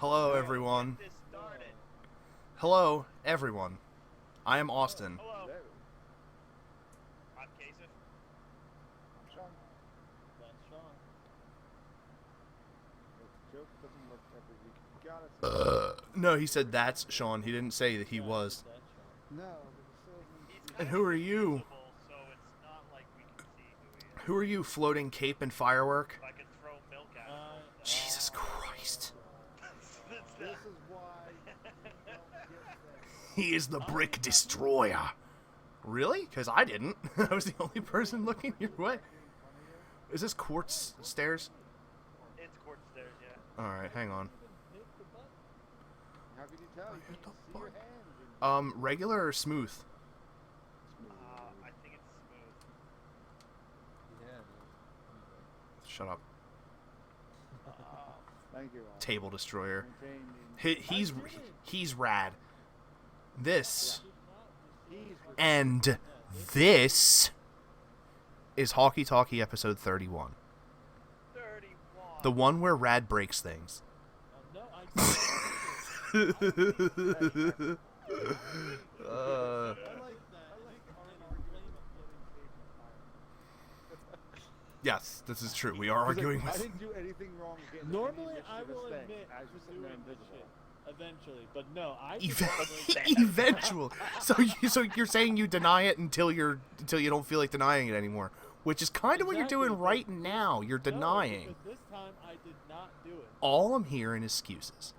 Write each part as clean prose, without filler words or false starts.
Hello, everyone. Hello, everyone. I am Austin. Hello. I'm Kasich. I'm Sean. That's Sean. The joke doesn't work every week. You gotta say No, he said that's Sean. He didn't say that he was. That's Sean. no, but it still isn't. And who are you? Invisible, so it's not like we can see who he is. Who are you, floating cape and firework? I can throw milk at him. Jesus Christ. This is why you don't get this. He is the brick destroyer. Really? Because I didn't. I was the only person looking your way. Is this quartz stairs? It's court stairs, yeah. Alright, hang on. How can you tell? You can see your hands. Regular or smooth? I think it's smooth. Yeah. Shut up. Thank you all. Table destroyer. Maintaining- He's rad. This He's and this is Hawkie Talkie episode 31. 31. The one where Rad breaks things. No, I Uh, I like that. yes, this is true. We are arguing I with. didn't do anything wrong again. Normally, I will admit I was to just sitting there doing this invisible. shit eventually, but no, I did not break that. Eventual. So you're saying you deny it until you don't feel like denying it anymore, which is kind of what you're doing Exactly. right now. You're No, denying. because this time I did not do it. All I'm hearing is excuses.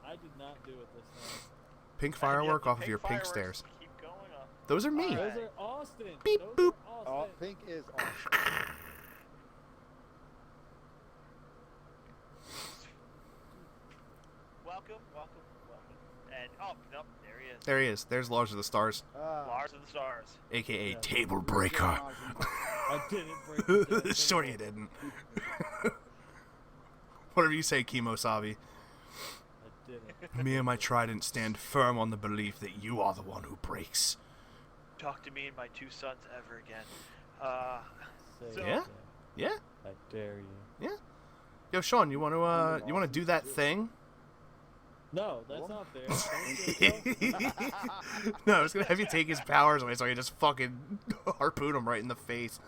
I did not do it this time. Pink And firework yet the off of your pink fireworks stairs. Keep going up. Those are me. Alright. Those are Austin. Beep, Those boop. Are Oh, Austin. pink is awesome. Welcome. And, oh, nope, there he is. There he is. There's Lars of the Stars, Lars of the Stars. aka Yeah. Table Breaker. I didn't break it. Sure you didn't. Whatever you say, Kimosabi. I didn't. Me and my trident stand firm on the belief that you are the one who breaks. Talk to me and my two sons ever again. Say So- it Yeah? again. Yeah? I dare you. Yo, Sean, you want to do that thing? No, that's not fair. Don't say so. No, I was gonna have you take his powers away so I could just fucking harpoon him right in the face.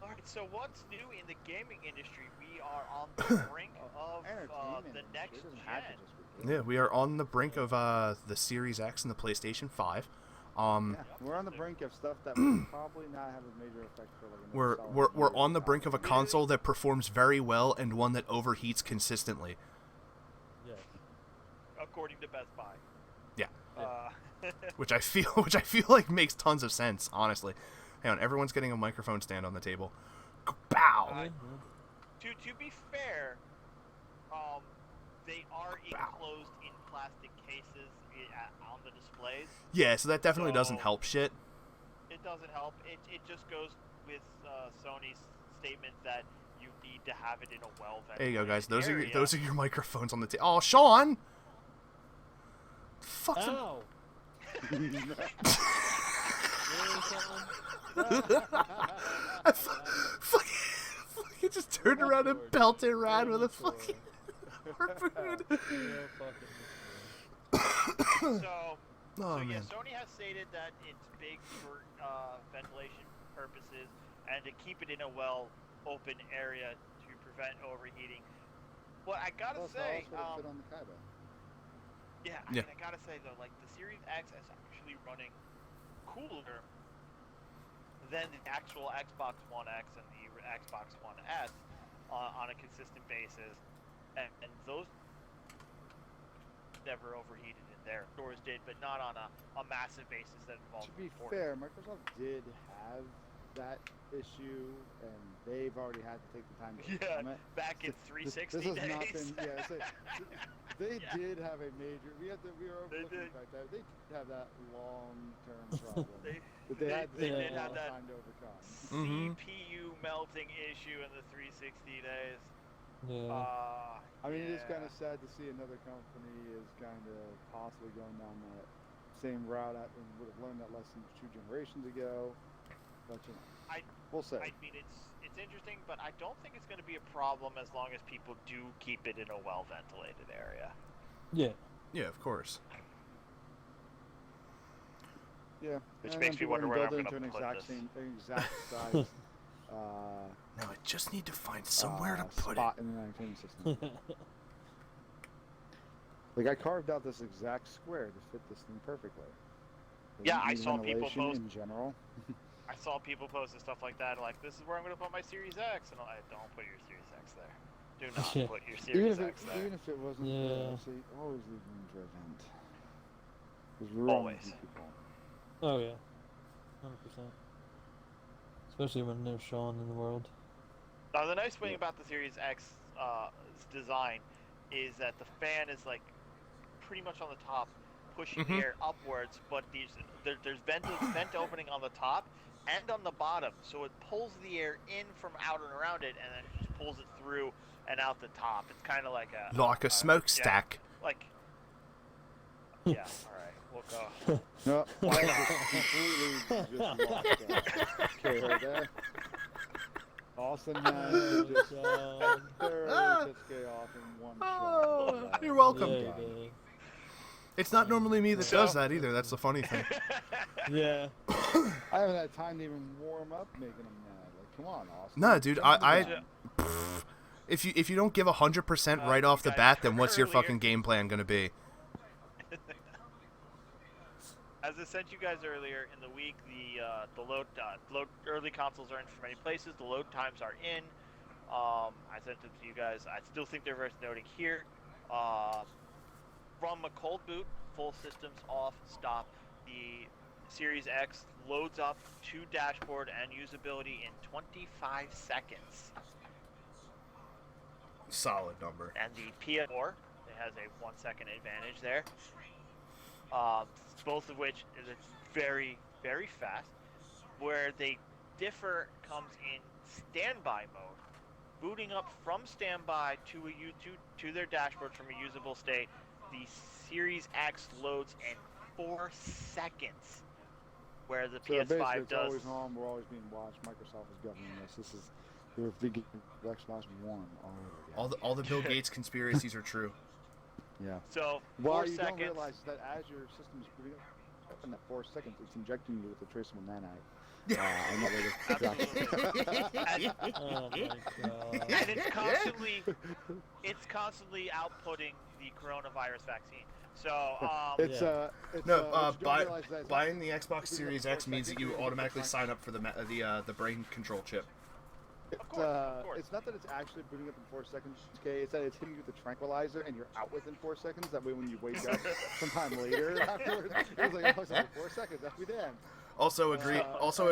Alright, so what's new in the gaming industry? We are on the brink of Entertainment. the next It doesn't gen. have to just be Yeah, we are on the brink of the Series X and the PlayStation 5. Yeah, we're on the brink of stuff that will probably not have a major effect for like another solid We're year on the or brink of a so. console that performs very well and one that overheats consistently. Yes. According to Best Buy. Yeah. Uh, Which I feel like makes tons of sense, honestly. Hang on, everyone's getting a microphone stand on the table. Bow. to be fair, they are enclosed in plastic cases on the displays. Yeah, so that definitely doesn't So- help shit. It doesn't help. It just goes with Sony's statement that you need to have it in a well-ventilated There you go, guys. area. Those are your microphones on the table. Oh, Sean! Fuck. Ow! Really, I fucking just turned around and pelted Rad with a fucking harpoon. Real fucking So, Oh, yeah, man. Sony has stated that it's big for ventilation purposes and to keep it in a open area to prevent overheating. But I gotta Plus, say, how else would it fit on the Kaiba? yeah, I Yeah. mean, I gotta say though, like the Series X is actually running cooler than the actual Xbox One X and the Xbox One S on a consistent basis, and those never overheated in there. Stores did, but not on a massive basis that involved. To be reporting. fair, Microsoft did have that issue, and they've already had to take the time to Yeah, overcome it. back in This 360 has days. not been. Yeah, they Yeah. did have a major. We were They overlooking did. the fact that they did have that long-term problem They, that they had to they take did a have lot of that time to overcome. Mhm. CPU melting issue in the 360 days. Yeah. I mean, it is yeah. kind of sad to see another company is kind of possibly going down that same route and would have learned that lesson 2 generations ago. But you know, We'll see. I mean, it's interesting, but I don't think it's going to be a problem as long as people do keep it in a well-ventilated area. Yeah. Yeah, of course. Yeah. Which and makes then me wonder people are where gonna I'm build it gonna into put an exact size. Now I just need to find somewhere to put spot in the entertainment system. Like I carved out this exact square to fit this thing perfectly. Yeah, I Need saw people ventilation post. in general. I saw people posting stuff like that, like, this is where I'm going to put my Series X, and I don't put your Series X there. Do not put your Series X there. Even if it wasn't, Yeah. see, always leave room for event. There's room Always. for people. Oh yeah. 100%. Especially when there's Sean in the world. Now, the nice thing about the Series X design is that the fan is, like, pretty much on the top, pushing the air upwards, but there's vent opening on the top and on the bottom, so it pulls the air in from out and around it, and then just pulls it through and out the top. It's kind of like a smokestack. Like, yeah, all right, we'll go. No, I just completely just lost care there. Austin has just thoroughly pissed Kay off in one shot. You're welcome. Yeah, he did. It's not normally me that does that either. That's the funny thing. Yeah. I haven't had time to even warm up making him mad. Like, come on, Austin. Nah, dude, Calm down. if you don't give 100% right off the bat, then what's your fucking game plan gonna be? As I sent you guys earlier in the week, the load early consoles are in for many places. The load times are in. I sent it to you guys. I still think they're worth noting here. From a cold boot, full systems off, stop. The Series X loads up to dashboard and usability in 25 seconds. Solid number. And the PS4, it has a 1 second advantage there. Both of which is very, very fast. Where they differ comes in standby mode. Booting up from standby to their dashboard from a usable state, the Series X loads in 4 seconds, where the PS5 it's does. always on. We're always being watched. Microsoft is governing this. This is they're thinking Xbox One all over again. All the Bill Gates conspiracies are true. Yeah. So Well, 4 you seconds. don't realize that as your system is booting up in that 4 seconds, it's injecting you with a traceable nanite. And that way to Absolutely. Oh my god. And it's constantly outputting the coronavirus vaccine. So it's Yeah. it's No, what you don't realize that buying the Xbox Series X means that you automatically sign up for the brain control chip. of course. it's not that it's actually booting up in 4 seconds, okay? It's that it's hitting you with the tranquilizer and you're out within 4 seconds. That way, when you wake up sometime later afterwards, it's like, oh, it's only 4 seconds. That'll be damned. Also And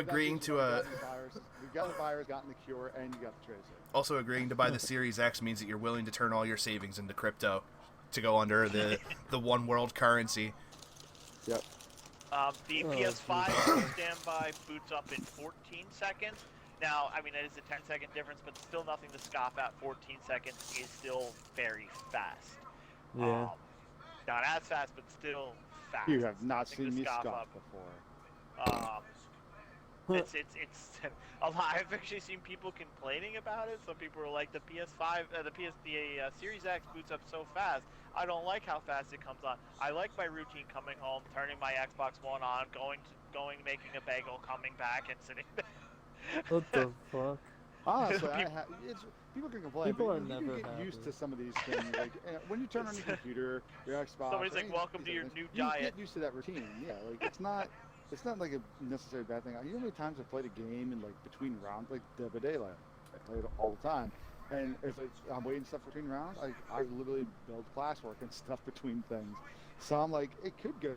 agreeing that's to what we've got the virus, gotten the cure, and you got the tracer. Also agreeing to buy the Series X means that you're willing to turn all your savings into crypto to go under the one world currency. Yep. The Oh, PS5 standby boots up in 14 seconds. Now, I mean, it is a 10-second difference, but still nothing to scoff at. 14 seconds is still very fast. Yeah. Not as fast, but still fast. You have not Nothing to seen me scoff scoff up. before. It's a lot. I've actually seen people complaining about it. Some people are like, the PS5, the Series X boots up so fast. I don't like how fast it comes on. I like my routine: coming home, turning my Xbox One on, going, making a bagel, coming back, and sitting there. What the fuck? Honestly, people can complain, People but are you never can get used happy. to some of these things. Like when you turn on your computer, your Xbox. Somebody's or like, any "Welcome of to these your things, new you diet." get used to that routine. Yeah, like it's not like a necessary bad thing. You know how many times I've played a game and like between rounds, like Dead by Daylight, I play it all the time. And if I'm waiting stuff between rounds, I literally build classwork and stuff between things. So I'm like, it could go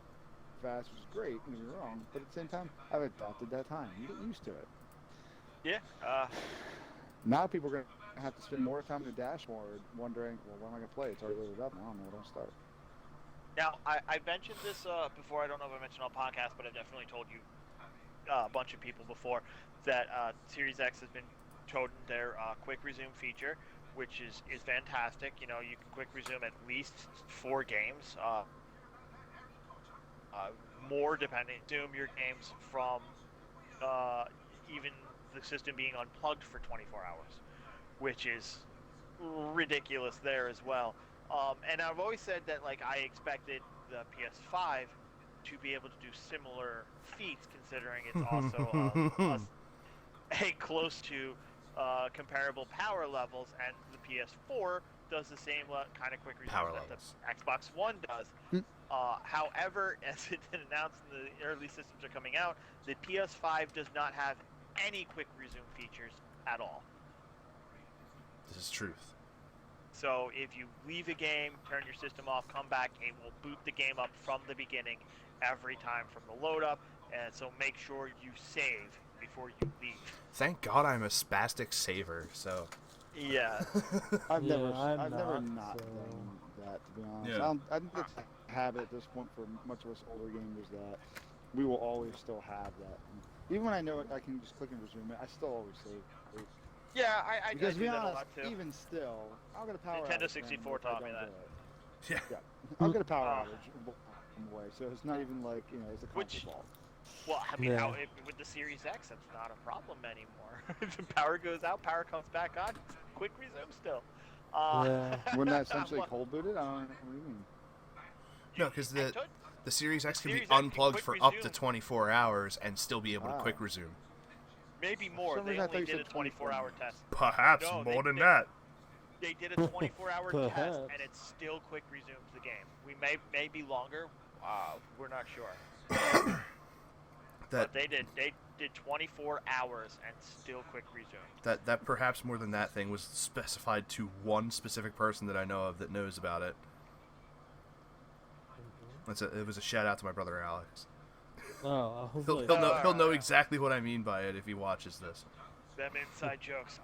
fast, which is great. Don't get me wrong, but at the same time, I've adopted that time. You get used to it. Yeah. Now people are going to have to spend more time in the dashboard wondering, well, when am I going to play? It's already loaded up. I don't know where to start. Now, I mentioned this before. I don't know if I mentioned on podcast, but I've definitely told you a bunch of people before that Series X has been toting their quick resume feature, which is fantastic. You know, you can quick resume at least 4 games, more depending. Resume your games from even the system being unplugged for 24 hours, which is ridiculous there as well. And I've always said that like I expected the PS5 to be able to do similar feats, considering it's also a close to comparable power levels, and the PS4 does the same kind of quick resume that the Xbox One does. However, as it's been announced in the early systems are coming out, the PS5 does not have any quick resume features at all. This is truth. So if you leave a game, turn your system off, come back, it will boot the game up from the beginning every time from the load up, and so make sure you save before you leave. Thank God I'm a spastic saver, so... Yeah. I've Yeah, never I'm done not, so- that, to be honest. Yeah. I think it's a habit at this point for much of us older gamers that we will always still have that. Even when I know I can just click and resume it, I still always save. Yeah, I Because to do be that a honest, lot too. even still, I'll get a power Nintendo outage. 64 if I taught me don't that. do it. Yeah. I'll get a power outage on the way, so it's not even like, it's a console fault. Well, I mean, Yeah. with the Series X, that's not a problem anymore. If the power goes out, power comes back on, quick resume still. Yeah. Wouldn't that essentially cold booted? I don't know what you mean. No, because the Series X can be Series X can unplugged quick for up to resume. 24 hours and still be able to quick resume. Maybe more. For some They reason, I thought only you did a said 24-hour test. Perhaps No, more than they- that. They did a 24-hour test, Perhaps. and it still quick resumes the game. We may be longer. We're not sure. But they did 24 hours and still quick resume. That perhaps more than that thing was specified to one specific person that I know of that knows about it. It was a shout out to my brother Alex. Oh, I was He'll, like, he'll know exactly what I mean by it if he watches this. Them inside jokes.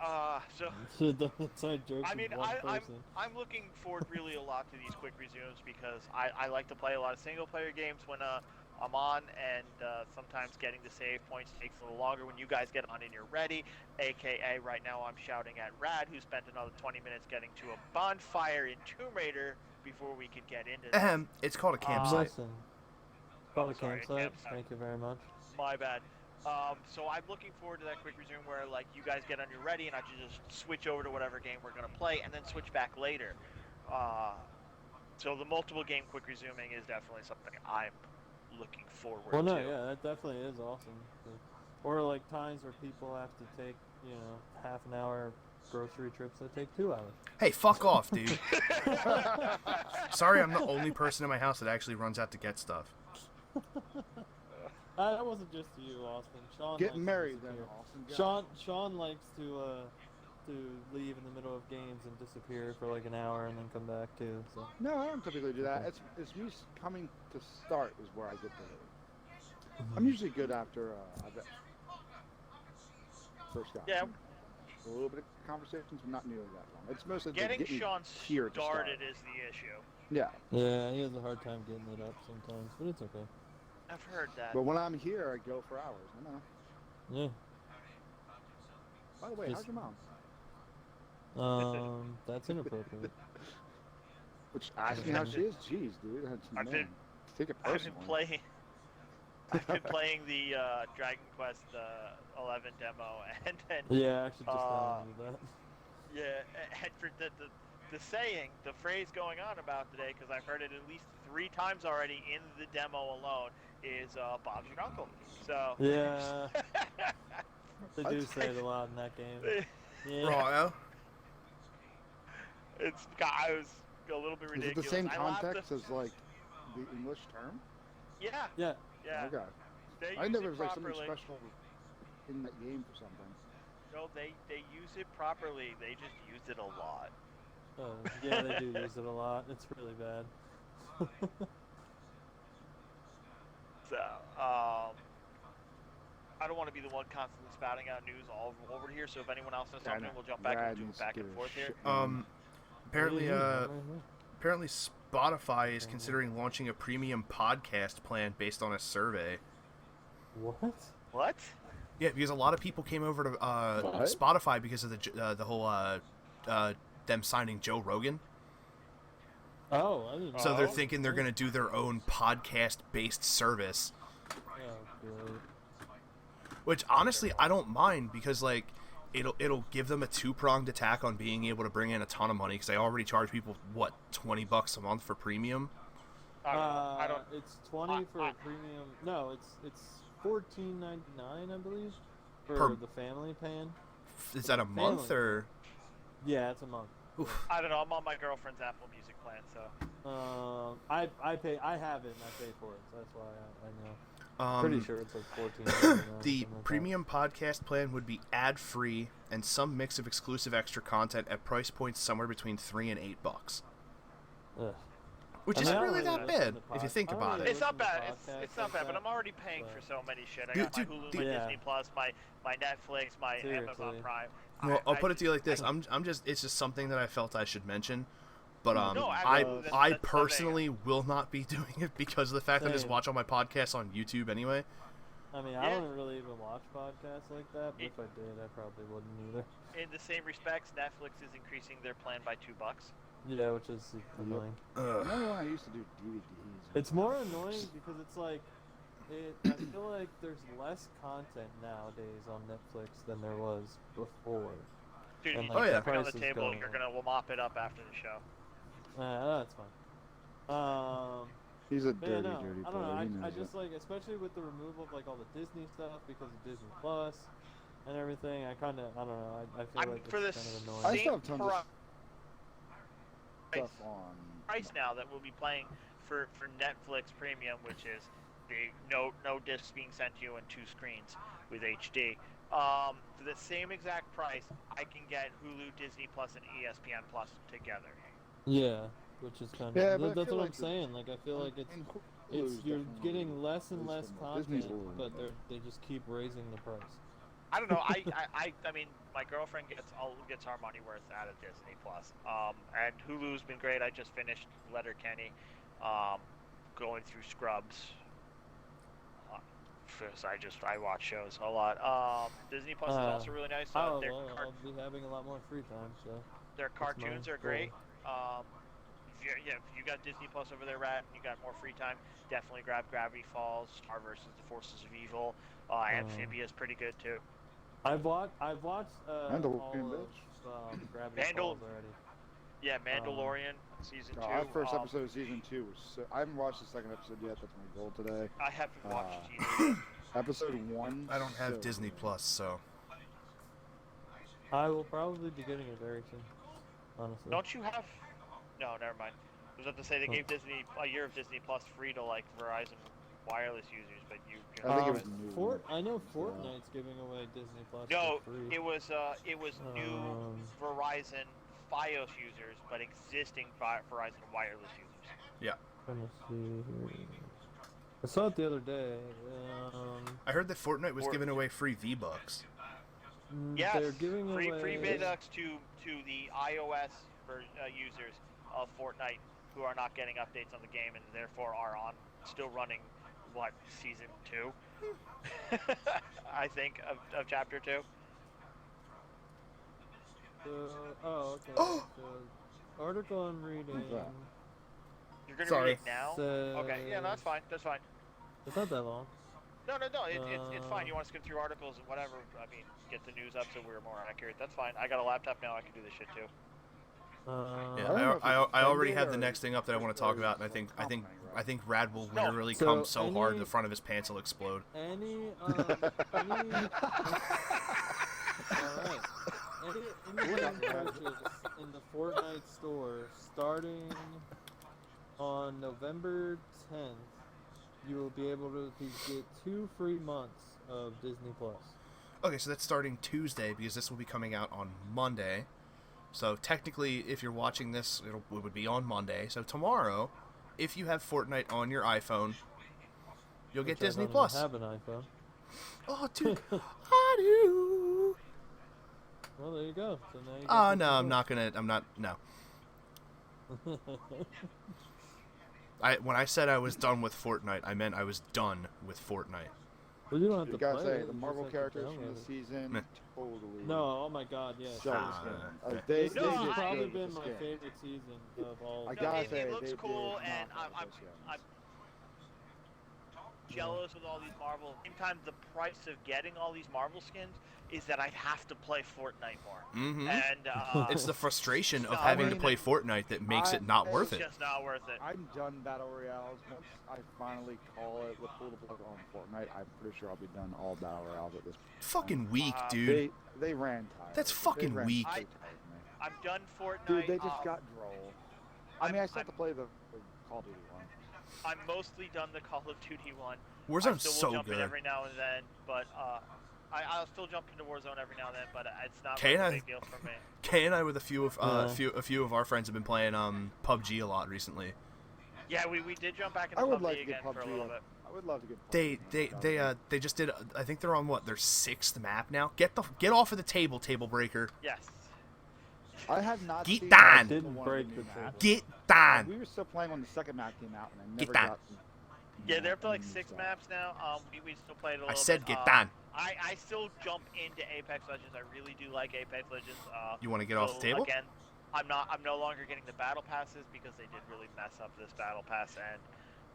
So the inside jokes I mean, with one person. I'm looking forward really a lot to these quick resumes because I like to play a lot of single player games when I'm on, and sometimes getting the save points takes a little longer when you guys get on and you're ready. AKA right now I'm shouting at Rad, who spent another 20 minutes getting to a bonfire in Tomb Raider before we could get into this. It's called a campsite. Listen. Called a sorry, campsite. campsite. Thank you very much. My bad. So I'm looking forward to that quick resume where like you guys get on your ready and I can just switch over to whatever game we're gonna play and then switch back later. So the multiple game quick resuming is definitely something I'm looking forward Well, no, to. yeah, that definitely is awesome. Or like times where people have to take, half an hour grocery trips that take 2 hours. Hey, fuck off, dude. Sorry, I'm the only person in my house that actually runs out to get stuff. That wasn't just you, Austin. Sean Get likes to married then, disappear. Austin. Sean likes to leave in the middle of games and disappear for like an hour and then come back too. So No, I don't typically do that. It's me coming to start is where I get the. I'm usually good after I've first got. Yeah. A little bit of conversations, but not nearly that long. It's mostly Getting me Sean here to start. started is the issue. Yeah, yeah, he has a hard time getting it up sometimes, but it's okay. I've heard that. but when I'm here, I go for hours. I know. Yeah. By the way, Just- how's your mom? That's inappropriate. Which ask me how she is. Jeez, dude. That's, I've man, been- take it I've personally. been playing. I've been playing the Dragon Quest 11 demo, and Yeah, I actually just downloaded that. yeah, and for the saying, the phrase going on about today, because I've heard it at least 3 times already in the demo alone, is Bob's your uncle. So Yeah, they do say it a lot in that game. Yeah. Right. I was a little bit Is ridiculous. it the same I laughed context as like the English term? Yeah, Yeah. yeah. Okay. They I use never it was like something properly. special in that game for something. No, they use it properly. They just use it a lot. Oh, yeah, they do use it a lot. It's really bad. So, I don't want to be the one constantly spouting out news all over here. So if anyone else has Yeah, I something, know. we'll jump back Brad and do needs it to back give and a forth here. shit. Apparently, Yeah. apparently Spotify is considering launching a premium podcast plan based on a survey. What? What? Yeah, because a lot of people came over to What? Spotify because of the whole them signing Joe Rogan. Oh, I didn't know. So they're thinking they're gonna do their own podcast-based service. Oh, great. Which honestly, I don't mind because like it'll give them a two-pronged attack on being able to bring in a ton of money because they already charge people what $20 a month for premium. I don't. It's 20 for a premium. No, it's $14.99, I believe, for Per- the family plan. Is that a month Family. or? Yeah, it's a month. Oof. I don't know. I'm on my girlfriend's Apple Music plan, so. I pay. I have it and I pay for it, so that's why I know. Um, Pretty sure it's like $14.99. The premium podcast plan would be ad-free and some mix of exclusive extra content at price points somewhere between $3 and $8, Ugh. which I isn't don't really really that listen bad to if you pod- think I don't about really it. It's not listen to bad. podcasts It's not like bad, but that, I'm already paying but- for so many shit. I Dude, got my dude, Hulu, dude. my Yeah. Disney Plus, my Netflix, my Amazon Seriously. Prime. Well, I'll I put it to you like this: I- it's just something that I felt I should mention. But No, I absolutely, that's I nothing. personally will not be doing it because of the fact that I just Same. watch all my podcasts on YouTube anyway. I mean, Yeah. I don't really even watch podcasts like that, but if I did, I probably wouldn't either. In the same respects, Netflix is increasing their plan by $2. Yeah, which is annoying. Remember when I used to do DVDs? It's more annoying because it's like, I feel like there's less content nowadays on Netflix than there was before. Dude, And, you like, the put it on price the is table. going We'll mop it up after the show. That's fine. He's a But yeah, dirty, no, dirty I boy. don't know. He I knows just it. like, especially with the removal of like all the Disney stuff because of Disney Plus and everything. I kind of, I don't know. I feel like For it's this kind of I annoying. still have tons of price, stuff on. price now that we'll be playing for Netflix Premium, which is the no discs being sent to you and 2 screens with HD. For the same exact price, I can get Hulu, Disney Plus, and ESPN Plus together. Yeah, which is kind of Yeah, but I that's feel what like I'm saying. Like I feel like it's And you're definitely getting less and is less the most- Disney's content, lower. but they just keep raising the price. I don't know. I mean, my girlfriend gets our money worth out of Disney Plus. And Hulu's been great. I just finished Letterkenny, going through Scrubs. Because I watch shows a lot. Disney Plus is also really nice. I'll be having a lot more free time, so Their cartoons my are great. If you got Disney Plus over there, Rat, and you got more free time, definitely grab Gravity Falls, Star vs. the Forces of Evil. Amphibia is pretty good too. I've watched Mandalorian, all of Gravity Falls already. Yeah, Mandalorian season 2. Our first episode of season 2 was. I haven't watched the second episode yet. That's my goal today. I haven't watched either. Yet. Episode 1. I don't have so Disney good. Plus, so I will probably be getting it very soon. Honestly. Don't you have? No, never mind. I was about to say they gave Disney a year of Disney Plus free to like Verizon wireless users, but you. I think it was new. I know Fortnite's giving away Disney Plus No, for free. it was new Verizon FiOS users, but existing Verizon wireless users. Let me see here. I saw it the other day. I heard that Fortnite was giving away free V-Bucks. Yes, They're giving free away V-Bucks to the iOS users of Fortnite who are not getting updates on the game and therefore are still running season 2 I think of chapter 2. Okay. The article I'm reading. You're gonna Sorry. read it now? Okay, yeah, no, that's fine. That's fine. It's not that long. No, it's fine. You want to skim through articles and whatever. I mean, get the news up so we're more accurate. That's fine. I got a laptop now. I can do this shit too. Yeah, I already have the next thing up that I want to talk about, and I think Rad will literally So come so hard any- the front of his pants will explode. Any purchase in the Fortnite store starting on November 10th, you will be able to get 2 free months of Disney Plus. Okay, so that's starting Tuesday because this will be coming out on Monday. So technically, if you're watching this, it would be on Monday. So tomorrow, if you have Fortnite on your iPhone, you'll get Which Disney I don't Plus. even have an iPhone. Oh, dude, I do. Well, there you go. So now you Oh get no, I'm Disney not gonna. I'm not. No. Plus. When I said I was done with Fortnite, I meant I was done with Fortnite. Well, you don't have You to gotta play say it, the you Marvel just have to characters from download the it. season Meh. totally. No, oh my God, yes. So Ah, skin. okay. They This No, did has I- probably good been with my skin. favorite season of all. I No, gotta it say, looks they cool, did and not I'm jealous with all these Marvel. Same time, the price of getting all these Marvel skins is that I have to play Fortnite more. Mm-hmm. And It's the frustration of No, having to mean, play Fortnite that makes it not worth it's it. just not worth it. I'm done battle royales. Once I finally call it with pull the plug on Fortnite, I'm pretty sure I'll be done all battle royales at this point. Fucking weak, dude. They ran tired. That's fucking weak. I'm done Fortnite. Dude, they just got droll. I mean, I still have I'm- to play the Call of Duty one. I'm mostly done the Call of Duty one. Warzone's I still so will jump in good. every now and then, but I'll still jump into Warzone every now and then, but it's not Kay really a and I- big deal for me. Kay and I with a few of Yeah. a few of our friends have been playing PUBG a lot recently. Yeah, we did jump back into I would PUBG like to again get for a PUBG. little bit. I would love to get. They just did. I think they're on what, their 6th map now. Get off of the table breaker. Yes. I have not Get seen down. the Didn't one break of the new table. maps. Get down. We were still playing when the second map came out, and I Get never down. got. Yeah, they're up to like new 6 stuff. maps now. We still played a little I said bit. get down. I still jump into Apex Legends. I really do like Apex Legends. You want to get off the table? Again, I'm no longer getting the battle passes because they did really mess up this battle pass, and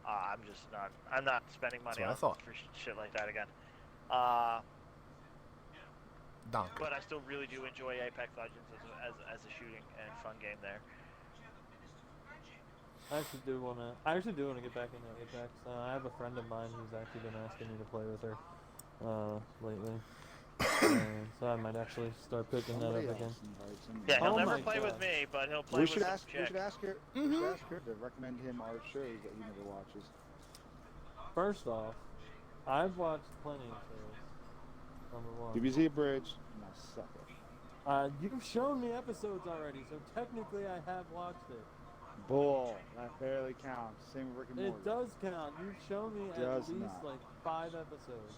I'm not spending money what I on thought. for shit like that again. Donk. But I still really do enjoy Apex Legends as a shooting and fun game there. I actually do wanna get back into Apex. I have a friend of mine who's actually been asking me to play with her lately. So I might actually start picking that up Somebody again. else invites him. Yeah, he'll Oh never my play with God. me, but he'll play We with should some ask. We chick. should ask her. We should ask her to recommend him our shows that he never watches. First off, I've watched plenty of shows. Number one. DBZ Bridge. Now suck it. You've shown me episodes already, so technically I have watched it. Bull. That barely counts. Same with Rick and Morty. It does count. You've shown me at Does least not. like 5 episodes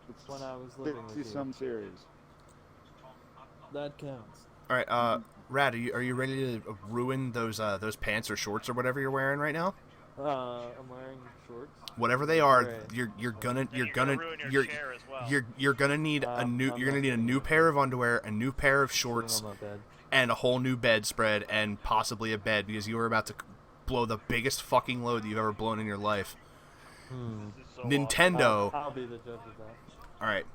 It's when I was living with you. 50-some series. That counts. All right, Rad, are you ready to ruin those pants or shorts or whatever you're wearing right now? I'm wearing shorts. Whatever they are, Great. you're gonna ruin your chair as well. you're gonna need I'm you're gonna not need a doing new that. pair of underwear, a new pair of Sitting shorts, on my bed. and a whole new bedspread, and possibly a bed because you are about to blow the biggest fucking load that you've ever blown in your life. This is so Nintendo. I'll be the judge of that. All right,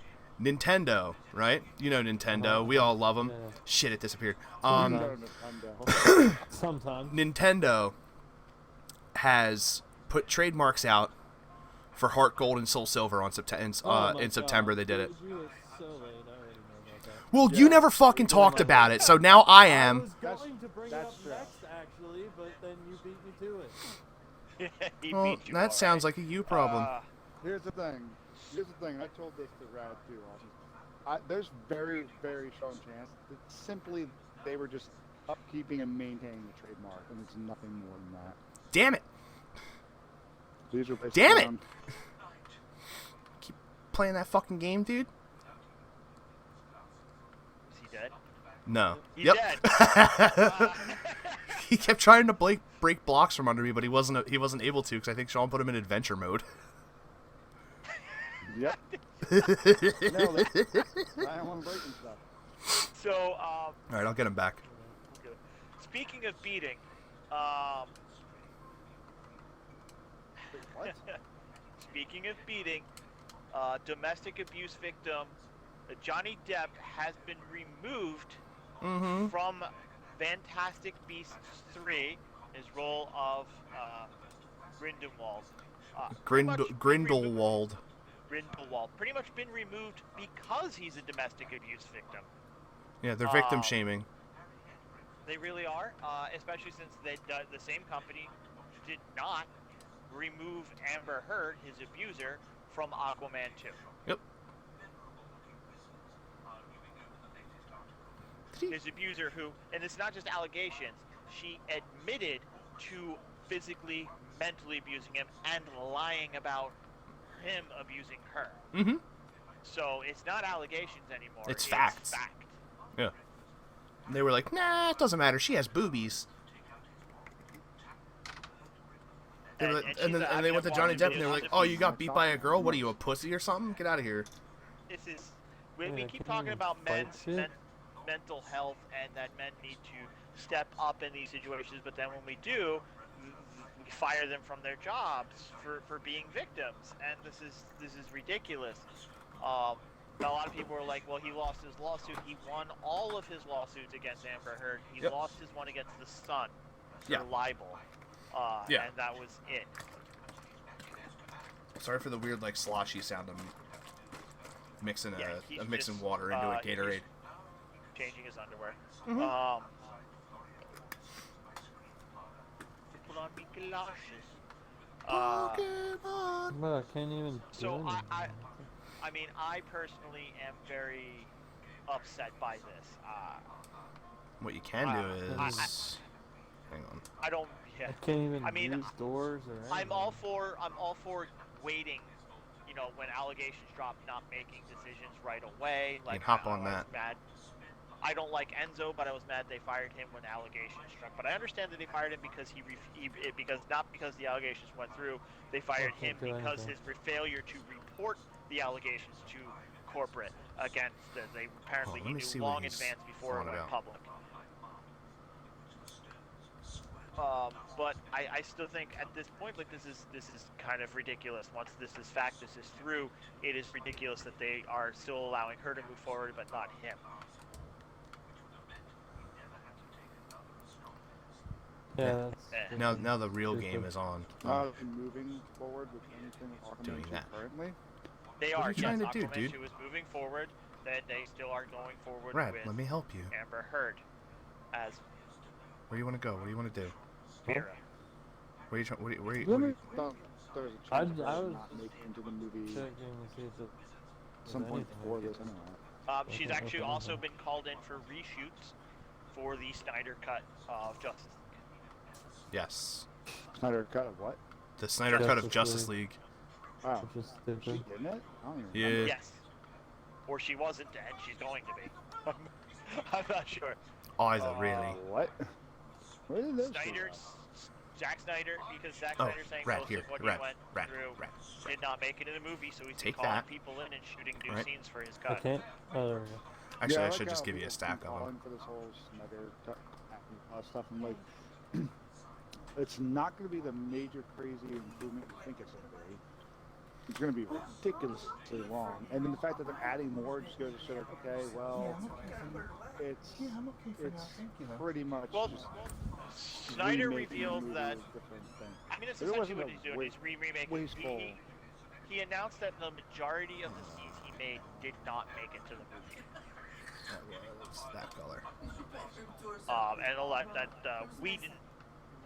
Nintendo, right? You know Nintendo. We all love them. Yeah. Shit, it disappeared. Sometimes. Nintendo has put trademarks out for Heart Gold and Soul Silver on Oh my in September. God. They did it. You were so late. I already know about that. Well, you never fucking talked about it, so now I I am. was That's- going to bring it that's up true. next, actually, but then you beat me to it. awesome. He Well, beat you, that sounds like a you problem. Here's the thing. I told this to Rad too. There's very, very strong chance that simply they were just upkeeping and maintaining the trademark, and it's nothing more than that. Damn it! These were based Damn it! around- Keep playing that fucking game, dude. Is he dead? No. He's yep. dead. He kept trying to break blocks from under me, but he wasn't able to because I think Sean put him in adventure mode. Yep. Nailed it. I don't want to break and stuff. So, All right, I'll get him back. good. Speaking of beating, Wait, what? speaking of beating, domestic abuse victim Johnny Depp has been removed Mm-hmm. from Fantastic Beasts 3, his role of Grindelwald. Pretty much been Grindelwald. Grindelwald. Pretty much been removed because he's a domestic abuse victim. Yeah, they're victim shaming. They really are, especially since the same company did not remove Amber Heard, his abuser, from Aquaman 2. Yep. His abuser who, and it's not just allegations, she admitted to physically, mentally abusing him and lying about him abusing her. Mm-hmm. So it's not allegations anymore. It's facts. Fact. Yeah. They were like, nah, it doesn't matter. She has boobies. They were- she's and then a- and they I've went to been Johnny watching Depp and they were videos like, on oh, the you got beat by a girl? What are you, a pussy or something? Get out of here. This is we Yeah, keep can talking you about fight men's shit? mental health and that men need to step up in these situations, but then when we do, fire them from their jobs for being victims, and this is ridiculous. A lot of people were like, well, he lost his lawsuit. He won all of his lawsuits against Amber Heard. He Yep. lost his one against the Sun for Yeah. libel, Yeah. and that was it. Sorry for the weird like sloshy sound. I'm mixing he's I'm mixing just, water into a Gatorade. he's changing his underwear. Mhm. Put on me galoshes. Pokemon. But I can't even do So anything. I mean, I personally am very upset by this. What you can do I- is, hang on. I don't. Yeah. I can't even I mean, use doors or anything. I'm all for waiting. You know, when allegations drop, not making decisions right away. Like, can hop I on was that. Mad. I don't like Enzo, but I was mad they fired him when allegations struck. But I understand that they fired him because not because the allegations went through. They fired him Okay, because okay. his failure to report the allegations to corporate against. They apparently let he me knew see what long in he's advance before it on went about. public. But I still think at this point, like this is kind of ridiculous. Once this is fact, this is through. It is ridiculous that they are still allowing her to move forward, but not him. Yeah, that's Now the real Good, game good. is on. Moving forward with anything with Doing Aquaman 2 that. currently. They What are are you trying yes, to do, Aquaman dude? 2 is moving forward. That they still are going forward Brad, with let me help you. Amber Heard as Where do you want to go? What do you want to do? Mira. Where are you trying? Where you? Let me thought there was a I chance of her was not making it into the movie checking to see if it some point anything before I this could- anyway. She's Okay, actually okay, also okay. been called in for reshoots for the Snyder cut of Justice League. Yes. Snyder cut of what? The Snyder cut of Justice Justice League. Oh, Which is she stupid. didn't it? I don't even Yeah. remember. Yes. Or she wasn't dead. She's going to be. I'm not sure. Either really. What? Where did those Snyder, Zack Snyder, because Zack Oh, Snyder's saying rat most here. of what Rat. he went Rat. through Rat. did not make it in the movie, so he's Take calling that. people in and shooting new Right. scenes for his I cut. can't. Oh, there we go. Actually, Yeah, I like should just how give you a people stack keep of them. calling for this whole Snyder cut stuff. I'm like, it's not going to be the major crazy improvement you think it's going to be. It's going to be ridiculously long, and then the fact that they're adding more just goes to show, like, okay, well, it's pretty much Well, just Snyder remaking the revealed movie that. with different things. I mean, that's But it essentially wasn't what a he's doing. He's remaking. wasteful. He announced that the majority of the scenes he made did not make it to the movie. That was that color. And a lot that Whedon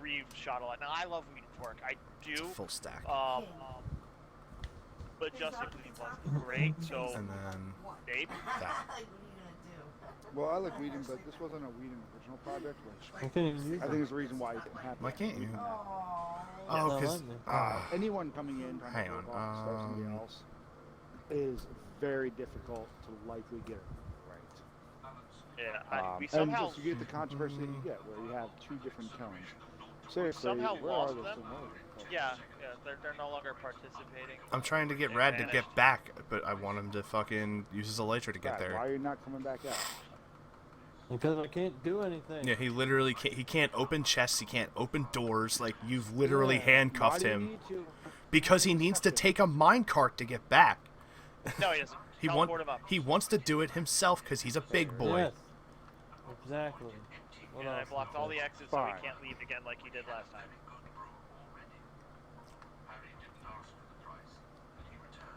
re-shot a lot. Now I love Whedon's work. I It's a do. full stack. But Justice League wasn't great. So And then Abe. that. Well, I like Whedon, but this wasn't a Whedon original project, which I can't even use I it. think is the reason why it didn't happen. Why can't you? Yeah, Oh, I because like it. Anyone coming in trying Hang to on, pull off stuff somebody else is very difficult to likely get it right. Yeah. We And somehow just you get the controversy that you get, where you have two different tones. Seriously, Somehow where lost are those them. two movies? Yeah, they're no longer participating. I'm trying to get Rad to get back, but I want him to fucking use his elytra to get Brad, why there. are you not coming back out? Because I can't do anything. Yeah, he literally can't. He can't open chests. He can't open doors. Like you've literally Yeah, handcuffed why do you him need to- because he needs to take a minecart to get back. No, he doesn't. He Teleport him up. He wants to do it himself because he's a big boy. Yes. Exactly. What And I else blocked is all there? the exits so Fine. he can't leave again like he did last time.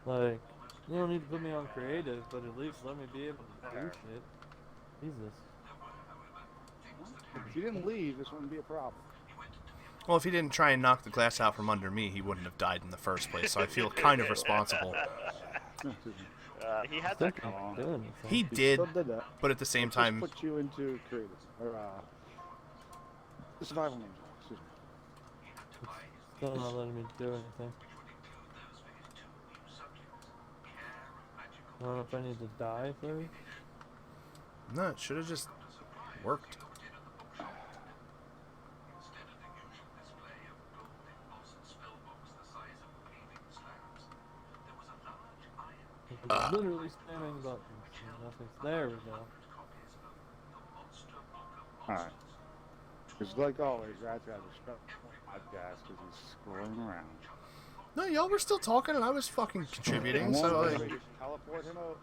Like, you don't need to put me on creative, but at least let me be able to do shit. Jesus. If you didn't leave, this wouldn't be a problem. Well, if he didn't try and knock the glass out from under me, he wouldn't have died in the first place. So I feel kind of responsible. He had Still that going. can't do anything. He He did, still did that. but at the same Just time, put you into creative or survival ninja. Excuse me. Still not letting me do anything. I don't know if I need to die first. no, it should have just worked. It's literally spamming buttons. And nothing's there. We go. All right. It's like always, Rat's rather scrub podcast because he's scrolling around. No, y'all were still talking, and I was fucking contributing. Come on, So man, like, just teleport him out.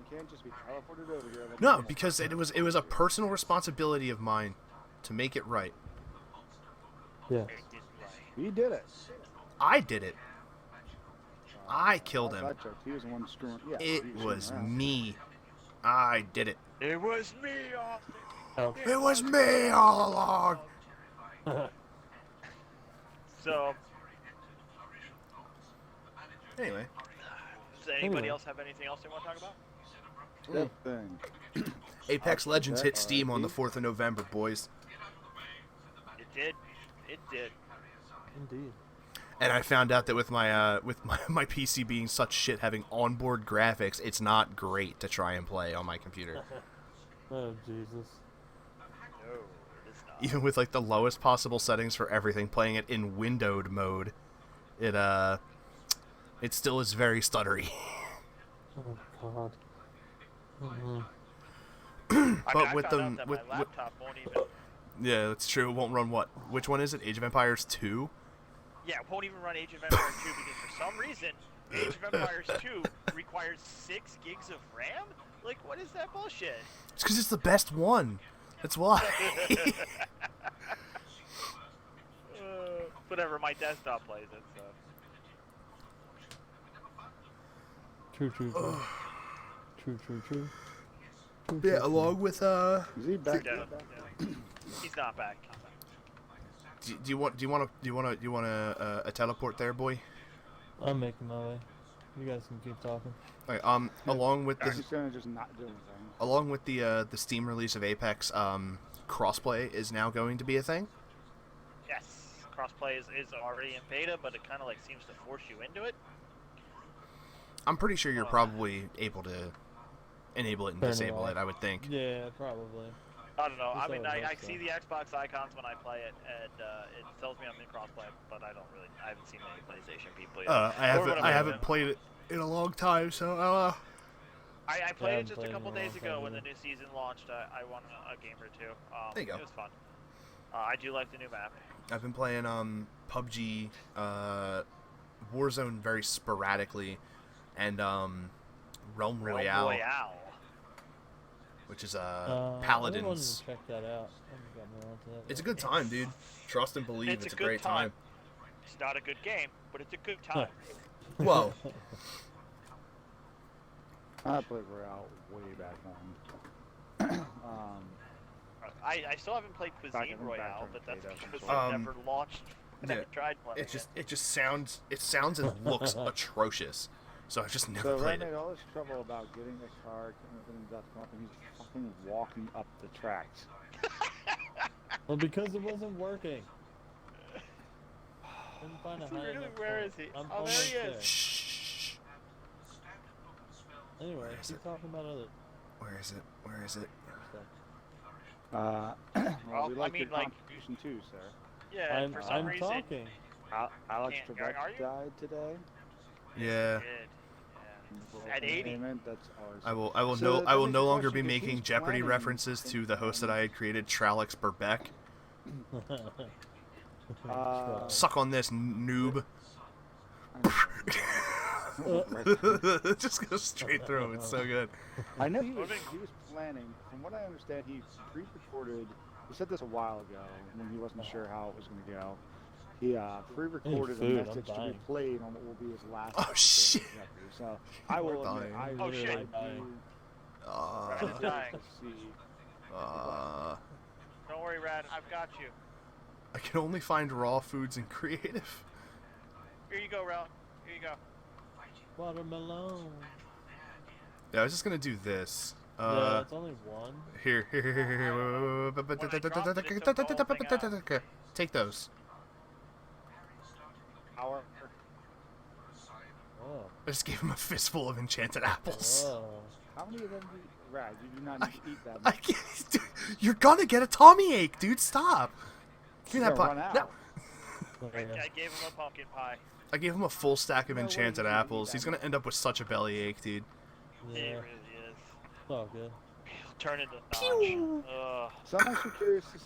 He can't just be teleported over here. Like no, normal. because it was a personal responsibility of mine to make it right. Yes. He did it. I did it. I killed him. That joke. He was the one screwing. Yeah, It he was screwing around. me. I did it. It was me, Austin. Oh. It was me all along. So, Anyway, does anybody Anyway. else have anything else they want to talk about? Good thing. Apex Legends hit that Steam on the RIP. 4th of November, boys. It did. It did. Indeed. And I found out that with my my PC being such shit, having onboard graphics, it's not great to try and play on my computer. Oh Jesus. No, it is not. Even with like the lowest possible settings for everything, playing it in windowed mode, it still is very stuttery. Oh God. Mhm. I mean, But I with found the out that with, my laptop won't even. yeah, that's true. It won't run what? Which one is it? Age of Empires 2? Yeah, it won't even run Age of Empires 2 because for some reason, Age of Empires 2 requires 6 gigs of RAM? Like, what is that bullshit? It's because it's the best one. That's why. Whatever, my desktop plays it, so. True. True. True. Yeah, along with Is he back? Yeah, yeah. He's not back. Do you want a teleport there, boy? I'm making my way. You guys can keep talking. Okay, along with He's the gonna just not do anything. along with the Steam release of Apex, crossplay is now going to be a thing. Yes, crossplay is already in beta, but it kind of like seems to force you into it. I'm pretty sure you're probably able to enable it and Turn it disable off. it. I would think. Yeah, probably. I don't know. I Just mean, how it I looks, see though. the Xbox icons when I play it, and it tells me I'm in crossplay, but I haven't seen any PlayStation people yet. I haven't played it in a long time, so I I played it haven't just played a it couple in a days long ago time when the either. new season launched. I won a game or two. There you go. It was fun. I do like the new map. I've been playing PUBG, Warzone very sporadically, and Realm Royale, which is I wanted Paladins. to check that out. I haven't gotten around to that It's a yet. good time, dude. Trust and believe, It's it's a a good great time. time. It's not a good game, but it's a good time. Whoa. I played Royale way back when. I still haven't played Back Cuisine in- Royale, back but in that's beta, because I'm I've sorry. never launched. I Yeah. never tried playing It just sounds and looks atrocious. So I've just never So Red played made it. all this trouble about getting a car and that's come up, and he's fucking walking up the tracks. Well, because it wasn't working. Couldn't find a high Really, enough where point. is he? I'm Oh, there he almost is. Shh. there. Anyway, Where is keep it? talking about other Where is it? Where is it? stuff. Well, Well, we I like mean, your like- contribution too, sir. Yeah, and for some I'm reason. talking. Alex Can't- Trebek are you? died today. Yeah. Did. Yeah. At 80. Payment, that's ours. I will So I will that no makes a longer be question, 'cause making he's Jeopardy planning references to the host that I had created, Tralex Burbeck. Suck on this, noob. Just go straight through. It's so good. I know he was planning. From what I understand, he pre-recorded. He said this a while ago when he wasn't sure how it was going to go. He pre-recorded a food, I'm message to be dying. played on what will be his last. Oh, episode of shit. Jeopardy. So I We're will admit, dying. I Oh, shit. I do Brad dying. to see. Don't worry, Rad. I've got you. I can only find raw foods in creative. Here you go, Ralph. Here you go. Watermelon. Yeah, I was just gonna do this. Yeah, it's only one. Here. Take those. Our Oh. I just gave him a fistful of enchanted apples. Oh. how many of them? Rad, you do not need to eat that. I can't, dude, you're gonna get a tummy ache, dude. Stop. Give me You're that gonna pie. run No. out. I gave him a pumpkin pie. I gave him a full stack of No way enchanted you can eat apples. that He's gonna end up with such a bellyache, dude. He Yeah. really is. It's all good. He'll turn into Notch. Ugh. So I'm actually curious to see.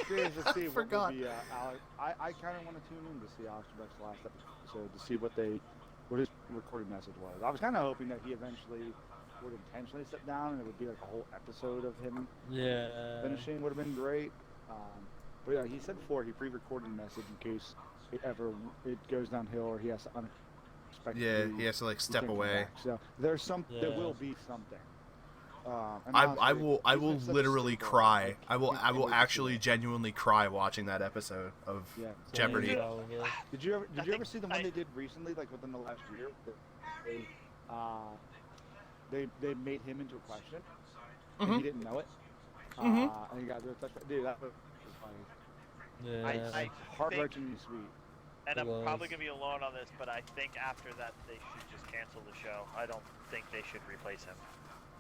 Curious to see what forgot. would be Alex. I kind of want to tune in to see Alex Trebek's last episode to see what his recorded message was. I was kind of hoping that he eventually would intentionally sit down and it would be like a whole episode of him finishing. Would have been great. But yeah, he said before he pre-recorded a message in case it goes downhill or he has to unexpectedly. Yeah, he has to like step away. So there's there will be something. And I honestly, will he's been such a literally staple, cry. like, I will can't wait to see actually it. genuinely cry watching that episode of Yeah. Jeopardy. Did you ever see the one I- they did recently, like within the last year? They made him into a question, and he Mhm. didn't know it. Mhm. And he got their touchdown. Dude, that was funny. Yeah. I Heart-wrenchingly sweet. And It I'm was. probably gonna be alone on this, but I think after that they should just cancel the show. I don't think they should replace him.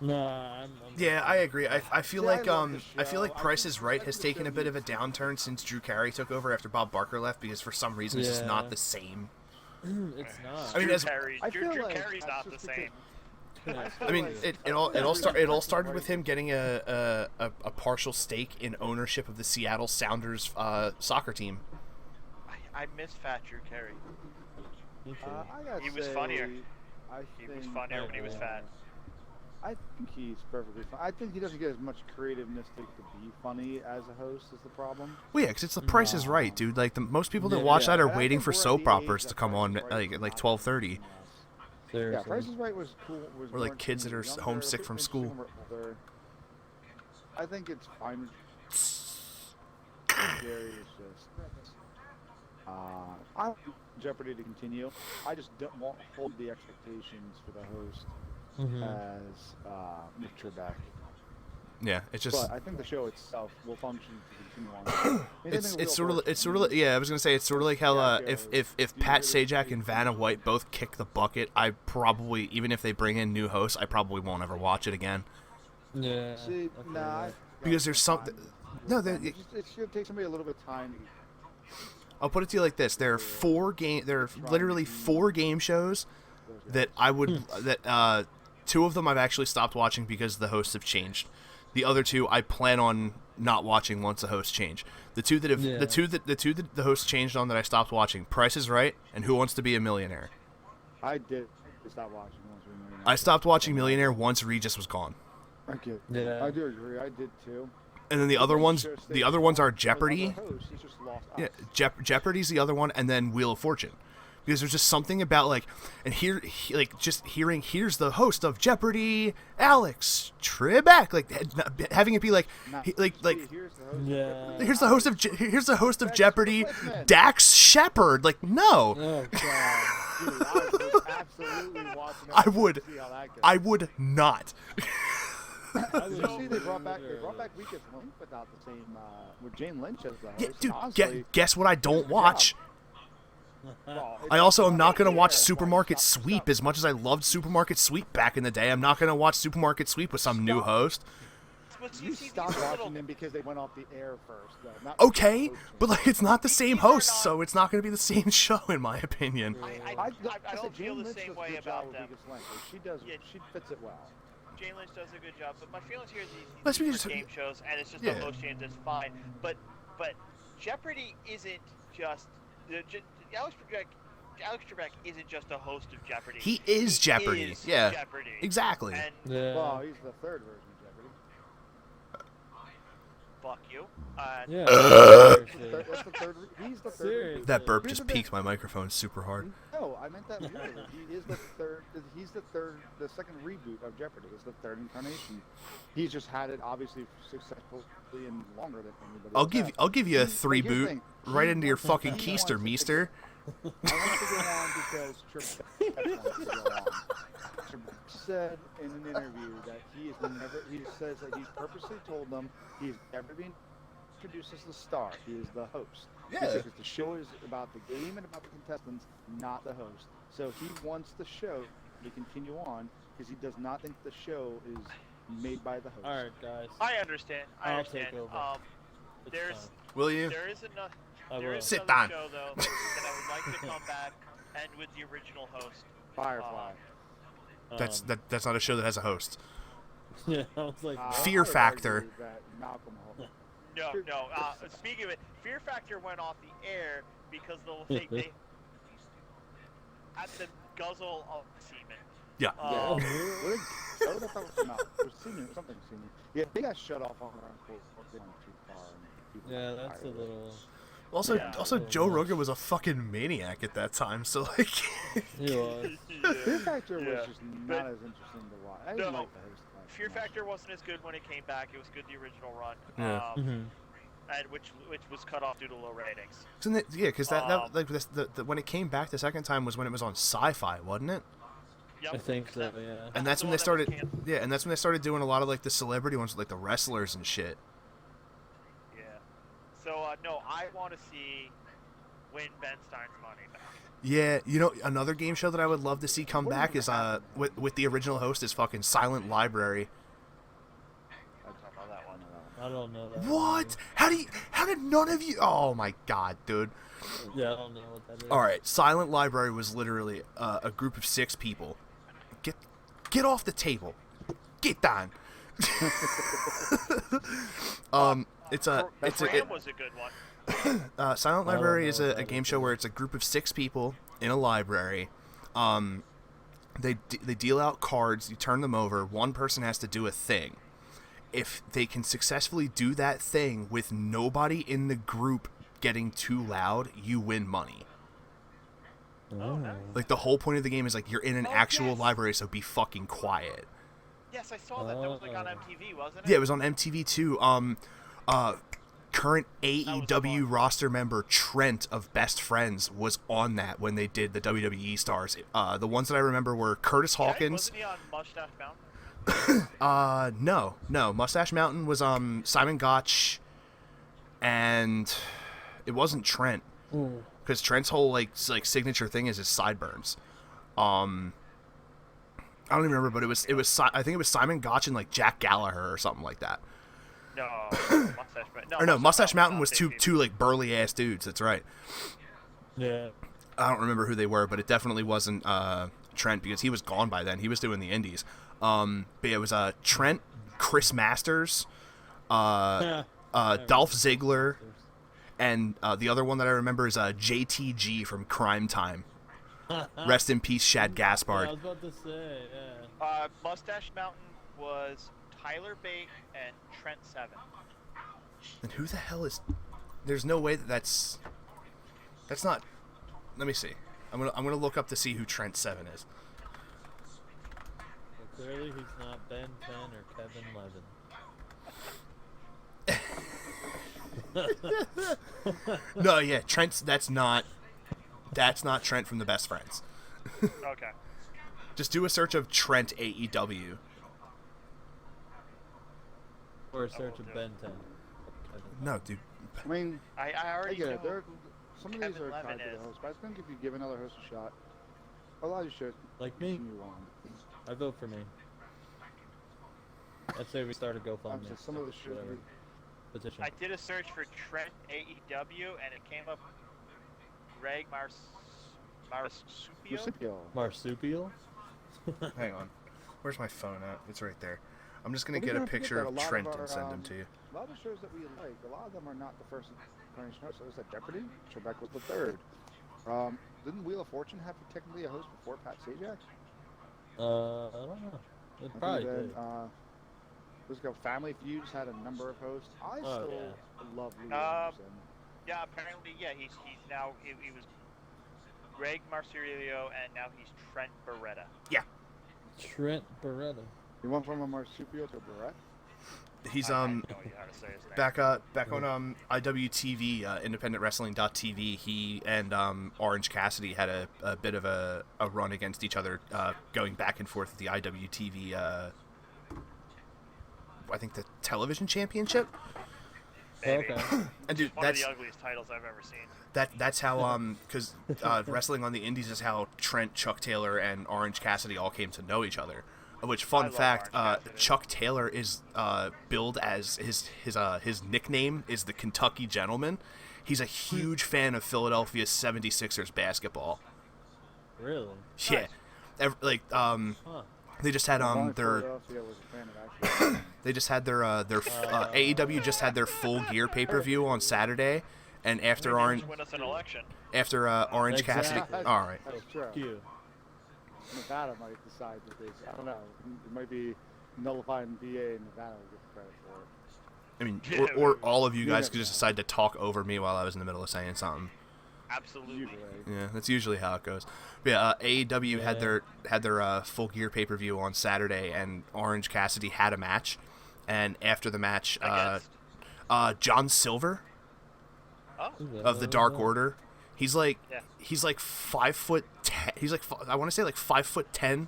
Nah, I'm Yeah, I agree. I feel See, I like love the I feel like show. I Price think- is Right I has think the taken a show bit of a needs to- downturn since Drew Carey took over after Bob Barker left because for some reason it's just Yeah. not the same. It's not. I mean, Drew as- Carey, I Drew feel like Carey's that's not the just same. I mean, it all started with him getting a partial stake in ownership of the Seattle Sounders soccer team. I miss Fat Drew Carey. Me too. I gotta He was say, funnier. I He was think, funnier when he was fat. I think he's perfectly fine. I think he doesn't get as much creativeness to be funny as a host is the problem. Well, yeah, because it's the Price is No. Right, dude. Like most people that Yeah. watch that are And I waiting think for we're at soap the operas age to that come Price on is Right like is like not 12:30. anything else. Yeah, Seriously. Price is Right was cool. Or like kids that are homesick from school. I think it's fine. Gary is just. I want Jeopardy to continue. I just don't want to hold the expectations for the host Mhm. as Nick Trebek. Yeah, it's just But I think the show itself will function to continue on. it's sort of yeah. I was gonna say it's sort of like how if Pat Sajak and Vanna White both kick the bucket, I probably even if they bring in new hosts, I probably won't ever watch it again. Yeah. See, I feel nah, that. Because there's something. No, it's gonna take somebody a little bit of time. I'll put it to you like this: there are literally 4 game shows that I would that 2 of them I've actually stopped watching because the hosts have changed. The other 2 I plan on not watching once the hosts change. The two that the hosts changed on that I stopped watching: Price is Right and Who Wants to Be a Millionaire. I did stop watching once we were in. I stopped watching Millionaire once Regis was gone. Okay. Yeah. I do agree. I did too. And then the other ones are Jeopardy. Host, he's just lost Yeah, us. Jeopardy's the other one, and then Wheel of Fortune, because there's just something about like, and just hearing here's the host of Jeopardy, Alex Trebek, like having it be like, Nah, like here's the host. Yeah. here's the host of Dax Jeopardy, Whitman. Dax Shepard. Like no, Oh god. Dude, I was absolutely watching I that would. to see how that goes. I would not. Did you see they brought back Weakest Link without the same with Jane Lynch as the host. Yeah, dude, Honestly, guess what? I don't good watch. well, I also am not going to watch yeah, Supermarket stop. Sweep as much as I loved Supermarket Sweep back in the day. I'm not going to watch Supermarket Sweep with some new Stop. host. But You see, stopped these are watching little- them because they went off the air first, though. Not Okay, because the but host like it's not the same These are host, not- so it's not going to be the same show in my opinion. I changed. I don't said feel Jane the Lynch same does a way good job about with them. Weakest Link. Like, she does. Yeah. She fits it well. Jane Lynch does a good job, but my feelings here is Let's these be are just- game shows, and it's just yeah. a host change that's fine. But Jeopardy isn't just Alex Trebek isn't just a host of Jeopardy. He is Jeopardy. Is Yeah. Jeopardy. Exactly. And Yeah. Well, he's the third version of Jeopardy. fuck you. Yeah. That's the third. He's the third. Seriously. That burp Here's just the thing. peaked my microphone super hard. No, I meant that literally. He is the third. He's the third. The second reboot of Jeopardy is the third incarnation. He's just had it obviously successfully and longer than anybody. I'll give you a He- 3 but here's the boot thing. right He into your wants- fucking he keister, wants to meester. I want to go on because Trebek wants to go on. Trebek said in an interview that he is never. He says that he's purposely told them he's never been introduced as the star. He is the host. Yeah. Because the show is about the game and about the contestants, not the host. So he wants the show to continue on because he does not think the show is made by the host. All right, guys. I understand. I I'll understand. take over. It's There's fine. Will you? there is enough. I There will. is Sit another down. show though that I would like to come back and with the original host. Firefly. That's not a show that has a host. Yeah, I was like, I Fear would Factor. argue that Malcolm No. Speaking of it, Fear Factor went off the air because they had to guzzle of semen. Yeah. Yeah. Something semen. Yeah, they got shut off on around they went too far. And Yeah, that's a little. Also, Yeah, also little Joe much. Rogan was a fucking maniac at that time, so like. He was. Fear Factor was Yeah. just not But- as interesting to watch. I didn't No. like the host. Fear Factor wasn't as good when it came back. It was good the original run. Yeah. And which was cut off due to low ratings. Isn't it, yeah, because that like the when it came back the second time was when it was on Sci-Fi, wasn't it? Yep. I think so, yeah. And that's the when one they that was started. canceled. Yeah, and that's when they started doing a lot of like the celebrity ones, with, like the wrestlers and shit. Yeah. So no, I want to see win Ben Stein's money back. Yeah, another game show that I would love to see come back is with the original host is fucking Silent Library. I don't know that one. I don't know that. What? How did none of you? Oh my god, dude. Yeah, I don't know what that is. All right, Silent Library was literally a group of 6 people. Get off the table. Get down. It's a Graham was a good one. Silent I don't Library know is what a that game is show either. where it's a group of 6 people in a library. They deal out cards. You turn them over. One person has to do a thing. If they can successfully do that thing with nobody in the group getting too loud, you win money. Oh, nice. Like the whole point of the game is like you're in an Oh, actual yes. library, so be fucking quiet. Yes, I saw that. That was like on MTV, wasn't it? Yeah, it was on MTV too. Current was AEW fun. roster member Trent of Best Friends was on that when they did the WWE stars. The ones that I remember were Curtis Yeah, Hawkins. wasn't he on Mustache Mountain? No. Mustache Mountain was Simon Gotch, and it wasn't Trent because Trent's whole like signature thing is his sideburns. I don't even remember, but I think it was Simon Gotch and like Jack Gallagher or something like that. No, Mustache Mountain. Or no, Mustache Mountain not was big two like burly ass dudes. That's right. Yeah. I don't remember who they were, but it definitely wasn't Trent because he was gone by then. He was doing the indies. But yeah, it was Trent, Chris Masters, Dolph Ziggler, and the other one that I remember is JTG from Crime Time. Rest in peace, Shad Yeah, I Gaspard. was about to say, yeah. Mustache Mountain was Tyler Bate and Trent Seven. And who the hell is? There's no way that's not. Let me see. I'm gonna look up to see who Trent Seven is. Well, clearly he's not Ben 10 or Kevin Levin. No, yeah, Trent's. That's not Trent from the Best Friends. Okay. Just do a search of Trent AEW. Or a search will of do. Ben 10. Kevin. No, dude. I mean, I I already get know. it. Some of these Kevin are Levin tied to is. the host, but I think if you give another host a shot, a lot of these shows Like me. continue on. I vote for me. I'd say we start a I'm GoFundMe. just some of the shows. whatever. Petition. I did a search for Trent AEW and it came up Greg Marsupio. Marsupial. Marsupial? Hang on. Where's my phone at? It's right there. I'm just gonna Well, we get a don't forget picture that a of lot of Trent our, and send him to you. A lot of the shows that we like, a lot of them are not the first incarnation host. So it was at Jeopardy. Trebek was the third. Didn't Wheel of Fortune have technically a host before Pat Sajak? I don't know. It I think probably then, did. let's go. Family Feuds had a number of hosts. I Oh, still yeah. love Lee Anderson. Yeah, apparently, yeah, he's now he was Greg Marsurio and now he's Trent Beretta. Trent Beretta. You went from a Marsupial to a Barrett? He's I have no idea how to say his name. back on IWTV, independentwrestling.tv. He and Orange Cassidy had a bit of a run against each other, going back and forth at the IWTV. I think the television championship. Maybe. Okay. And dude, One of that's the ugliest titles I've ever seen. that's how because wrestling on the indies is how Trent, Chuck Taylor, and Orange Cassidy all came to know each other. Which I fun love fact, Orange Cassidy. Chuck Taylor is billed as his nickname is the Kentucky Gentleman. He's a huge fan of Philadelphia 76ers basketball. Really? Yeah, Huh. They just had Only their Philadelphia was a fan of actually. they just had their AEW just had their Full Gear pay-per-view on Saturday, and after Maybe Orange just win us an election. Orange Cassidy. Exactly. All right. That's true. Fuck you. Nevada might decide that they. I don't know. It might be nullifying VA and Nevada will get the credit for it. I mean, or all of you You guys never could just know. decide to talk over me while I was in the middle of saying something. Absolutely. Usually. Yeah, that's usually how it goes. But yeah, AEW had their Full Gear pay-per-view on Saturday, and Orange Cassidy had a match. And after the match, John Silver Oh, of the Dark Order, he's like Yeah. he's like 5'10". He's like I want to say like 5'10",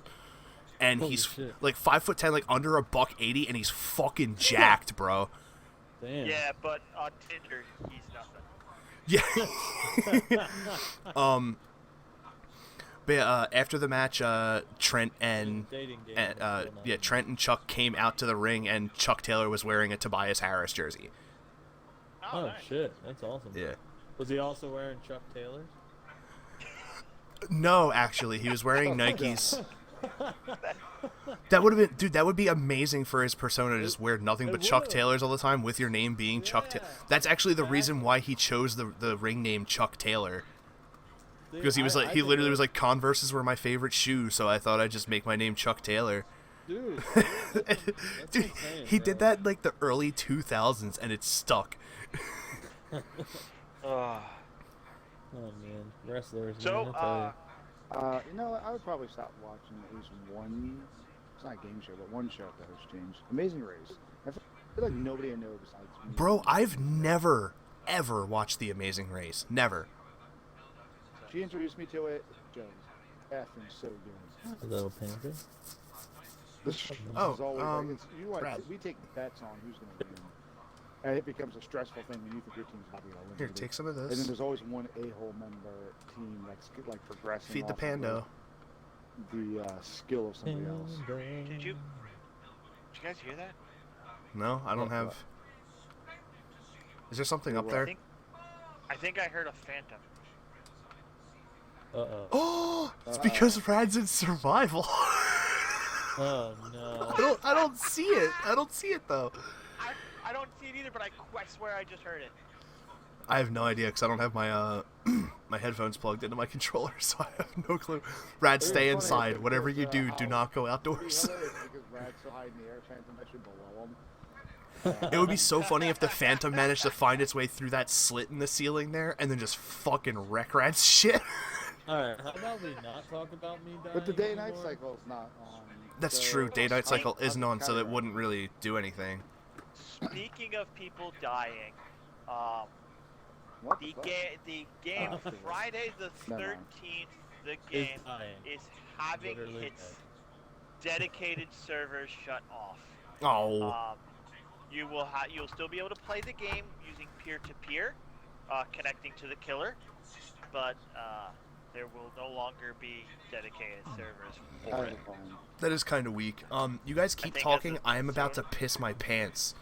and Holy he's shit. like 5'10", like under $180, and he's fucking jacked, bro. Damn. yeah, but on Tinder, he's nothing. Yeah. But after the match, Trent and Dating game and, is still not- Trent and Chuck came out to the ring, and Chuck Taylor was wearing a Tobias Harris jersey. Oh Nice. shit, that's awesome. Yeah. Was he also wearing Chuck Taylor's? No, actually, he was wearing Nikes. That would have been, dude. That would be amazing for his persona. To just wear nothing it but Chuck would. Taylors all the time, with your name being Chuck. Yeah, That's actually the reason why he chose the ring name Chuck Taylor. Dude, Because he was like, I he think literally it- was like, Converses were my favorite shoe, so I thought I'd just make my name Chuck Taylor. Dude, that's Dude, insane, he bro. did that in like the early 2000s, and it stuck. Ugh. Oh man, wrestlers. So, man, I tell you. You know, I would probably stop watching at least one. It's not a game show, but one show that has changed. Amazing Race. I feel like nobody I know besides me. Bro, I've never, ever watched The Amazing Race. Never. She introduced me to it. Jones, effing so good. A little panther. This Oh, is always like it's, Brad. we take bets on who's going to win, and it becomes a stressful thing when you think your team's probably going to win. Here, Maybe. take some of And then this. there's always one a-hole member team that's like progressing. Feed the off of pando. The skill of somebody else. Did you guys hear that? No, I don't have. Is there something up Well, there? I think I heard a phantom. Uh-oh. Oh, it's because Rad's in survival. Oh no. I don't see it. I don't see it though. I don't see it either, but I swear I just heard it. I have no idea because I don't have my my headphones plugged into my controller, so I have no clue. Rad, It's stay funny inside. because, Whatever you do, do I'll- not go It'd be outdoors. hilarious because Brad's so high in the air, Phantom actually below him. It would be so funny if the Phantom managed to find its way through that slit in the ceiling there and then just fucking wreck Rad's shit. Alright, how about we not talk about me dying But the day-night anymore? cycle is not on. That's so true. Day-night I'm- cycle isn't I'm on, so kinda that wouldn't really do anything. Speaking of people dying, What the fuck? the game Oh. Friday the Never mind. 13th, the Is game dying. is having Literally its dedicated servers shut off. Oh, You'll still be able to play the game using peer-to-peer, connecting to the killer, but there will no longer be dedicated servers for That it. is fine. that is kind of weak. You guys keep think talking. that's a- I am about to piss my pants.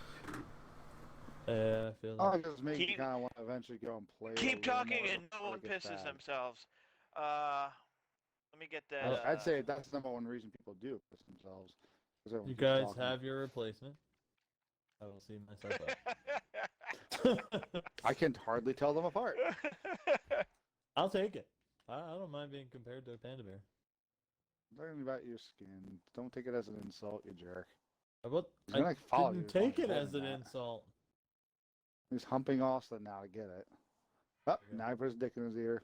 Yeah, I feel Oh, like. it just makes me Keep- kind of want to eventually go and play. it a Keep little talking more and no before one it gets pisses bad. themselves. Let me get that. I'd say that's the number one reason people do piss themselves. 'Cause everyone You keeps guys talking. have your replacement. I will see myself out. I can hardly tell them apart. I'll take it. I don't mind being compared to a panda bear. Learn about your skin. Don't take it as an insult, you jerk. He's I gonna follow didn't you as long take as it you're as an holding that. insult. He's humping Austin now. I get it. Oh, Yeah. now he put his dick in his ear.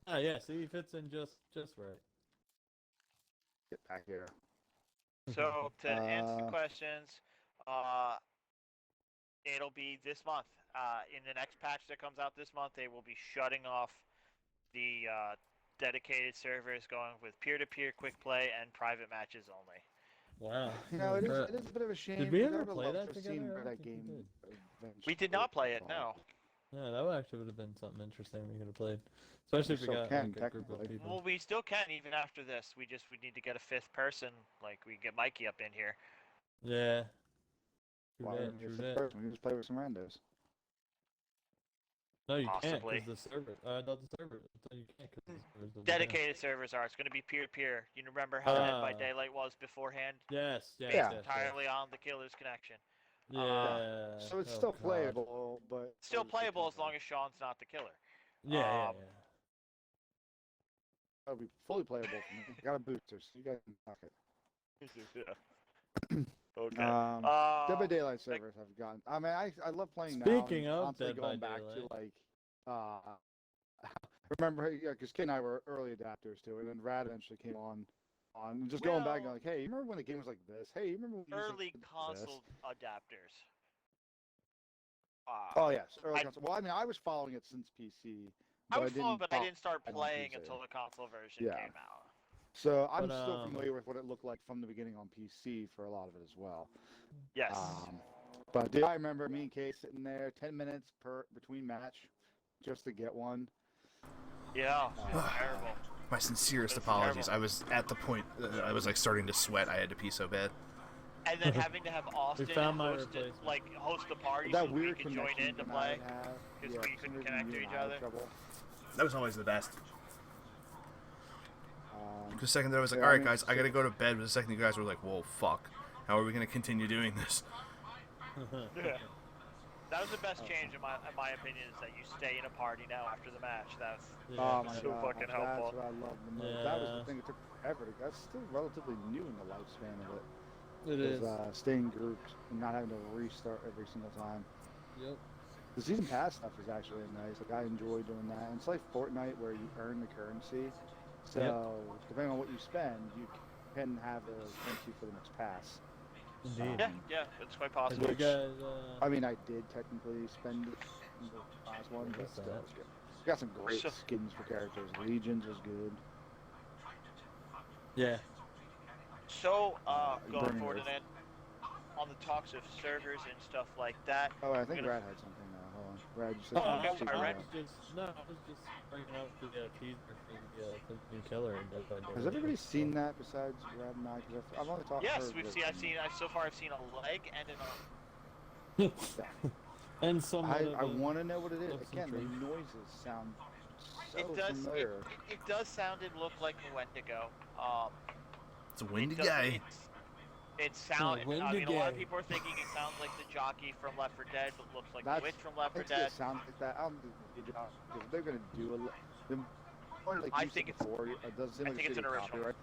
Ah, yeah. See, he fits in just right. Get back here. So to answer the Uh, questions, it'll be this month. In the next patch that comes out this month, they will be shutting off the dedicated servers, going with peer-to-peer, quick play, and private matches only. Wow. You know, it But- is a bit of a shame. Did we because I ever would've play loved that to have together? seen I where don't that think we game did. We did not play it, no. Yeah, that actually would have been something interesting we could have played. Especially if we So got can, like, a group of technically. people. Well, we still can even after this. We need to get a fifth person, like we get Mikey up in here. Yeah. True Why that, wouldn't you true fit that. first? We can just play with some randos. No, you Possibly. can't because the server. I thought the server. You can't because the servers don't Dedicated servers are. It's going to be peer-to-peer. You remember how Dead by Ah. Daylight was beforehand? Yes, yes, Based Yeah. entirely on the killer's connection. Yeah. So it's Oh, still God. playable, but Still playable as long as Sean's not the killer. Yeah, it'll be fully playable for me. Got a booster, so you guys can knock it. Okay. Dead by Daylight servers have gotten. I mean, I love playing Speaking now. of Constantly Dead by going back to Daylight. remember, yeah, because Kid and I were early adapters to it, and then Rad eventually came on, and just going back and Well- like, hey, you remember when the game was like this? Hey, you remember when we used Early this? console adapters. Oh yes, early console. Well, I mean, I was following it since PC. I was following, but I follow didn't start it on playing PC. until the console version Yeah. came out. So I'm But, still familiar with what it looked like from the beginning on PC for a lot of it as well. Yes. But I remember me and Kay sitting there 10 minutes between match just to get one. Yeah. It's terrible. My sincerest It's apologies. terrible. I was at the point that I was like starting to sweat. I had to pee so bad. And then having to have Austin found my host replacement. host the party That so we weird could join connection in to that play. I have, 'cause yeah, we for some couldn't reason connect you to and each I had other. trouble. That was always the best. The second that I was like, yeah, all I right, mean, guys, I gotta go to bed. But the second you guys were like, whoa, fuck. How are we gonna continue doing this? Yeah. That was the best change in my opinion, is that you stay in a party now after the match. That's Oh my so god, fucking that's helpful. what I love the most. That was Yeah. the thing that took forever. That's still relatively new in the lifespan of it. It is. Staying grouped and not having to restart every single time. Yep. The season pass stuff is actually nice. Like I enjoy doing that. And it's like Fortnite where you earn the currency. So depending on what you spend, you can have the currency for the next pass. Indeed. Yeah, it's quite Have possible. you guys, I mean, I did technically spend it in the last one, but What's still, that? it's good. We got some great So- skins for characters. Legions is good. yeah. So, going Burning forward Earth. and then, on the talks of servers and stuff like that, Oh, I think gonna- Brad had something now. Hold on. Brad, you said Oh, something. okay, Speak sorry, up. Brad. I was just bringing up the teaser for the new killer in Dead by Daylight. Has everybody seen that besides Brad and I? Because I've only talked. yes, heard we've it seen. So far, I've seen a leg and an arm. And some I want to know what it is. Looks Again, the intriguing. noises sound so It does. familiar. It does sound and look like a Wendigo. It's a windy it does- guy. It sounds. I mean, a lot Wendigo. of people are thinking it sounds like the jockey from Left 4 Dead, but looks like That's- the witch from Left 4 I think Dead. it sounds like that. I don't think it's a good job because they're going to do a. Like I you think said it's- before, it doesn't seem I like think a it's an shitty original. copyright.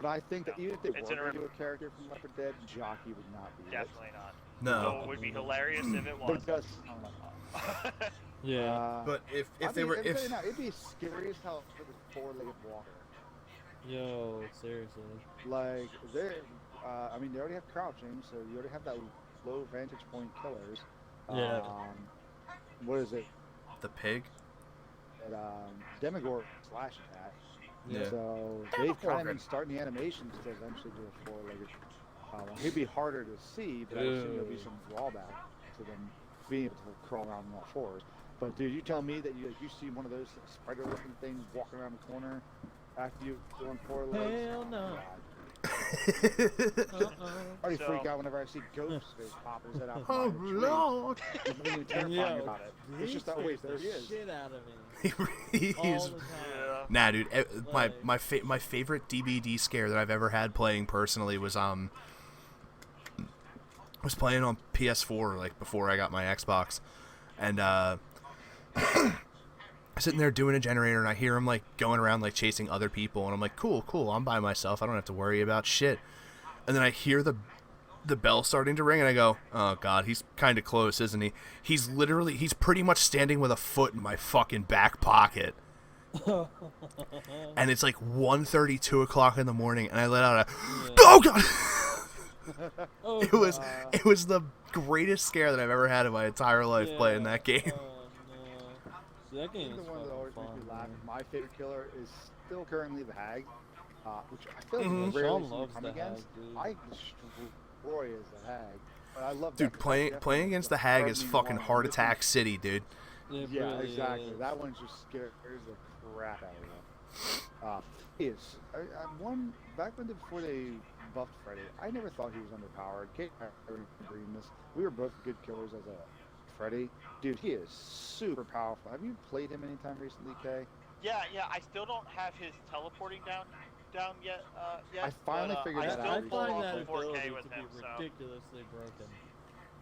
But I think that No, even if they it's were an going to do a character from Left 4 Dead, Jockey would not be Definitely not. No. Though it would be hilarious if it it. But was. it does sound like that. Yeah. But if I they mean, were I'm if telling you now, it'd be scary as hell for the four-legged walker. Yo, seriously. Like they, I mean, they already have crouching, so you already have that low vantage point killers. Yeah. What is it? the pig. That Demogorgon slash attack. Yeah. So they've kind of Demogorgon. been starting the animations to eventually do a four-legged. It'd be harder to see, but I assume there'll be some drawback to them being able to crawl around on all fours. But dude, you tell me that you see one of those spider-looking things walking around the corner after you go on four legs? Hell no. God. I already So- freak out whenever I see Ghostface pop his head out Oh from behind a tree. Lord! There's nothing terrifying about it. It's just always there he is. Shit out of me. He really All is. the time. Yeah. Nah, dude. Like- My favorite DBD scare that I've ever had playing personally was playing on PS4 like before I got my Xbox, and sitting there doing a generator, and I hear him like going around like chasing other people, and I'm like, cool, I'm by myself, I don't have to worry about shit. And then I hear the bell starting to ring, and I go, oh god, he's kind of close, isn't he? He's pretty much standing with a foot in my fucking back pocket. And it's like 1:30, 2 o'clock in the morning, and I let out a, oh god! Oh, It was God. it was the greatest scare that I've ever had in my entire life playing that game. Oh, no. See, that game The is one that fucking always fun, makes me laugh. man. My favorite killer is still currently the Hag, which I feel like Mhm. I rarely Sean see loves come the against. Hag, dude. I destroy as the Hag, but I love Dude, that. playing against the Hag is fucking heart attack city, dude. It Yeah, really exactly. is. That one just scares the crap out of you. Is I one back when before they buffed Freddy, I never thought he was underpowered. Kate and I were agreeing this. We were both good killers as a Freddy. Dude, he is super powerful. Have you played him anytime recently, Kay? Yeah, I still don't have his teleporting down yet. I finally figured I that still out I pull find off that the 4K ability with to be him. So ridiculously broken.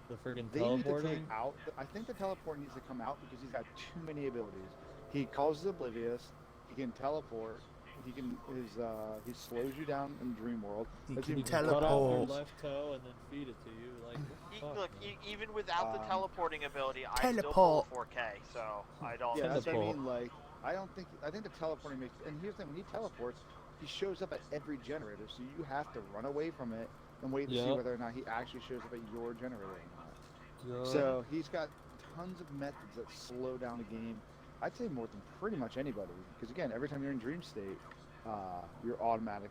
The freaking They need to teleporting. take out. I think the teleport needs to come out because he's got too many abilities. He causes oblivious. He can teleport. He slows you down in Dream World. He Let's can even Cut off your teleport. left toe and then feed it to you. Like, what the fuck, look, man? even without the teleporting ability, I still Teleport. pull 4K. So I don't. Yeah, that's what I Teleport. mean. Like, I think the teleporting makes. And here's the thing: when he teleports, he shows up at every generator, so you have to run away from it and wait to see Yep. whether or not he actually shows up at your generator or not. Yup. So he's got tons of methods that slow down the game. I'd say more than pretty much anybody, because again, every time you're in dream state, you're automatically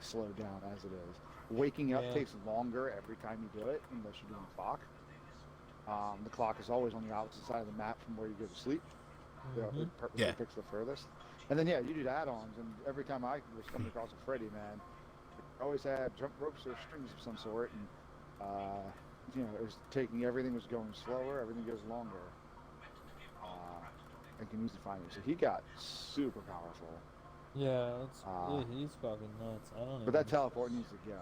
slowed down as it is. Waking up Yeah. takes longer every time you do it, unless you're doing the clock. The clock is always on the opposite side of the map from where you go to sleep. So Mhm. it purposely Yeah. picks the furthest. And then you do the add-ons, and every time I was coming across a Freddy, man, I always had jump ropes or strings of some sort, and it was taking everything was going slower, everything goes longer. And can easily find me. So he got super powerful. Yeah, that's, he's fucking nuts. I don't know. But that teleport needs to go.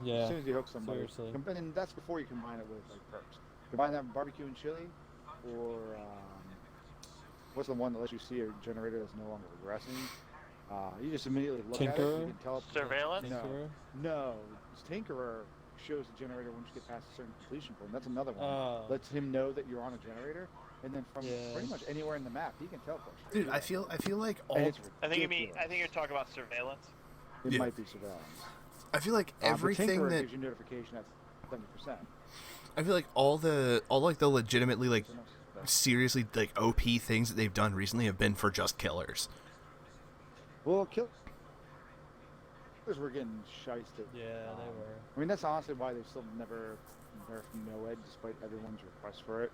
Yeah. As soon as you hook somebody. Seriously. And that's before you combine it with like perks. Combine that with barbecue and chili, or what's the one that lets you see a generator that's no longer regressing? You just immediately look at it. Tinkerer? You can tell. Surveillance? No. Tinkerer shows the generator once you get past a certain completion point. That's another one. Lets him know that you're on a generator, and then from pretty much anywhere in the map, he can teleport. Dude, I feel like all. And it's I think ridiculous. you're talking about surveillance. It Yeah. might be surveillance. I feel like But everything Tinkerer that gives you notification at 70%. I feel like all like the legitimately like seriously like OP things that they've done recently have been for just killers. Well, killers were getting shysted. Yeah, they were. I mean, that's honestly why they still never nerfed NOED despite everyone's request for it.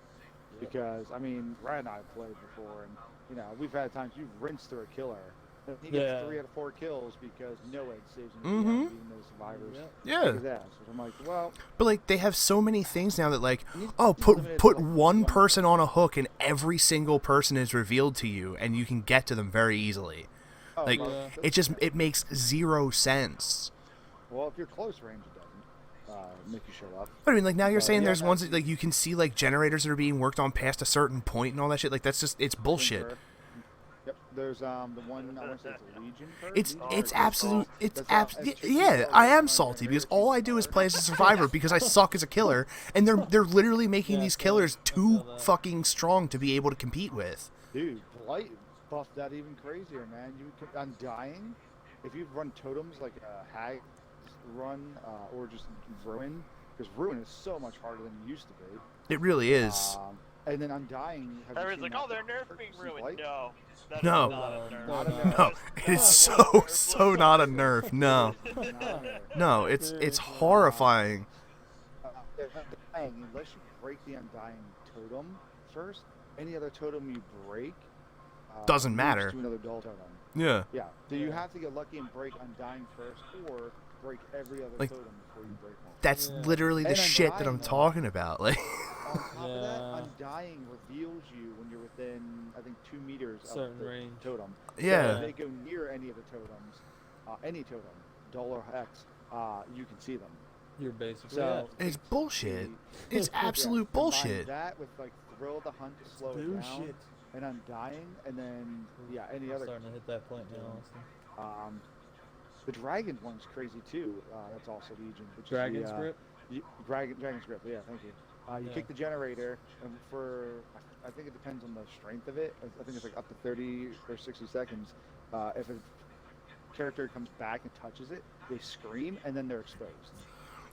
Yep. Because, I mean, Ryan and I have played before, and, we've had times you've rinsed through a killer. And he gets 3 out of 4 kills because NOED saves him, even though survivors. Yeah. His ass. So I'm like, well, But like they have so many things now that like, You need oh, to limit it put to, like, one one person on a hook and every single person is revealed to you and you can get to them very easily. oh, Like well, it makes zero sense. well, if you're close range, it doesn't make you show up. But I mean, like now you're saying yeah, there's no. ones that like you can see like generators that are being worked on past a certain point and all that shit. Like that's just it's bullshit. Tinkerer. Yep, there's the one I want to say it's a Legion perk. It's Legion it's perk. absolute. It's That's yeah. I am salty because all I do is play as a survivor because I suck as a killer, and they're literally making these killers too fucking strong to be able to compete with. Dude, Blight buffed that even crazier, man. Undying, if you run totems like a Hag run or just Ruin, because Ruin is so much harder than it used to be. It really is. And then Undying. Everyone's like, oh, they're nerfing Ruin. No. That No. is not a nerf. Not a No. nerf. No, it is so not a nerf. No, no, it's horrifying. Undying, unless you break the Undying totem first, any other totem you break Doesn't moves matter. to another dull totem. Yeah. Yeah, so you have to get lucky and break Undying first, or break every other Like, totem before you break one. That's Yeah. literally the And shit that Undying, I'm though. talking about. Like, On top of that, Yeah. Undying reveals you when you're within, I think, 2 meters Certain of the range. totem. So yeah. if they go near any of the totems, any totem, dull or hex, you can see them. You're basically So It's bullshit. the- It's absolute combine bullshit. That with like Thrill the Hunt to slow it down, and Undying, and then any I'm other. starting to hit that point now, Austin. The Dragon one's crazy too. That's also Legion. Which Dragon's is the, Grip? Dragon's Grip. Yeah, thank you. You Yeah. kick the generator, and I think it depends on the strength of it. I think it's like up to 30 or 60 seconds. If a character comes back and touches it, they scream and then they're exposed.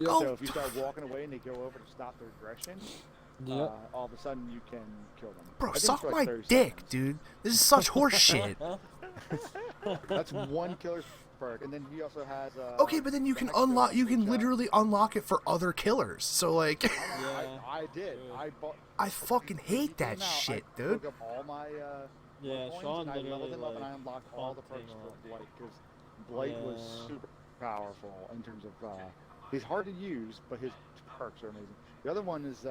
Oh. So if you start walking away and they go over to stop their aggression, Yep. all of a sudden you can kill them. Bro, I think suck for like my 30 dick, seconds. dude. This is such horse shit. That's one killer's perk, and then he also has. Okay, but then you the can Hex unlock. Dome, You can which, literally unlock it for other killers. So like, I did. Good. I bought. I fucking when he hate that came out, shit, I dude. broke up all my Yeah, points, Sean and I leveled literally him up, and I like unlocked all the pumped perks him for up. Blight because Blight was Yeah. super powerful in terms of. He's hard to use, but his perks are amazing. The other one is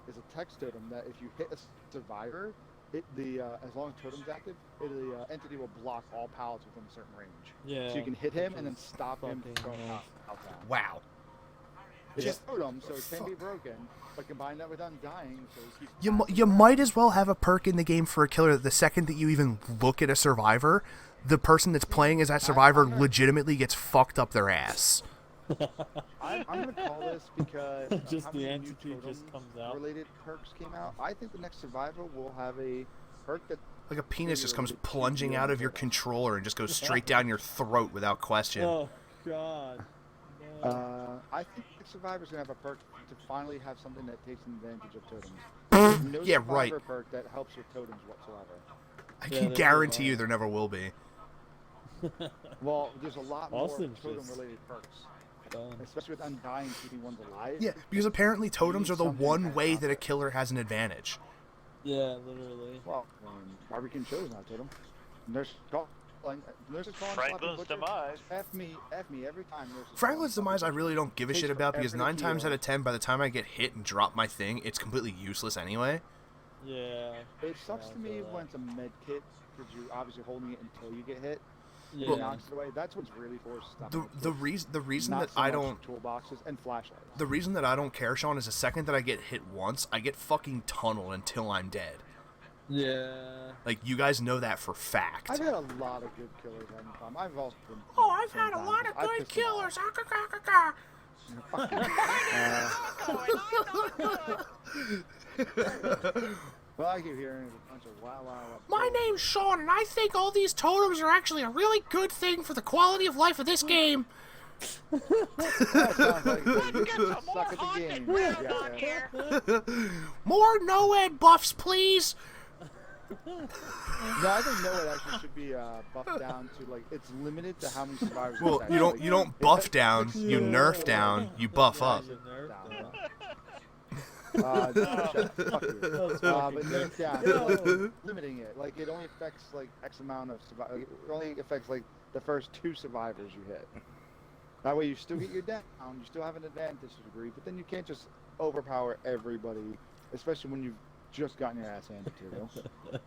is a text totem that if you hit a survivor, as long as totem's active, the entity will block all pallets within a certain range. Yeah. So you can hit him which and then is stop him from fucking going nice. out down. Wow. It's Just- a totem, so it can be fuck. broken, but combine that with undying, so it keeps You passing might around. as well have a perk in the game for a killer that the second that you even look at a survivor, the person that's playing as that survivor I'm gonna- legitimately gets fucked up their ass. I'm going to call this because Just how the many new entity just totem comes out. related perks came out. I think the next survivor will have a perk that Like a penis just comes Related to plunging you out and of your totem. controller and just goes straight down your throat without question. Oh God. No. I think the survivor's going to have a perk to finally have something that takes advantage of totems. No Yeah, survivor right. perk that helps with totems whatsoever. I Yeah, can there's guarantee a you lot. there never will be. Well, there's a lot Austin more just- totem-related perks, Done. especially with undying keeping ones alive. Yeah, because apparently totems need are the something one to way stop that a it. killer has an advantage. Yeah, literally. Well, Barbecue Show's not totem. Nurse calling. Nurse is calling. Franklin's Butcher. demise. F me every time. Nurse is Franklin's calling demise I Butcher. really don't give a Takes shit about because forever to 9 times heal. out of 10 by the time I get hit and drop my thing, it's completely useless anyway. Yeah. It sucks Yeah, to I me feel that. when it's a med kit because you're obviously holding it until you get hit. Yeah. It knocks it away. That's what's really for. The reason Not that so I much don't toolboxes and flashlights. the reason that I don't care, Sean, is the second that I get hit once, I get fucking tunneled until I'm dead. Yeah. Like you guys know that for fact. I've had a lot of good killers having fun. I've also been. Oh, I've had a lot of I've good pissed them off. killers. Ah, ca, ca, ca, ca. Well, I keep hearing a bunch of wow. My name's Sean, and I think all these totems are actually a really good thing for the quality of life of this game. That sounds like you Get some more suck at the haunted game. ground Yeah. on here. More no-ed buffs, please. No, I think Noah actually should be buffed down to like it's limited to how many survivors. Well, it's you don't actually- you don't buff down, you nerf down, you buff Yeah, up. you Nerf down. down. Fuck you. That's But fucking nerf down, Yo. like, limiting it. Like it only affects like X amount of survivors. It only affects like the first 2 survivors you hit. That way you still get your down. You still have an advantage to a degree, but then you can't just overpower everybody, especially when you've just gotten your ass handed to you.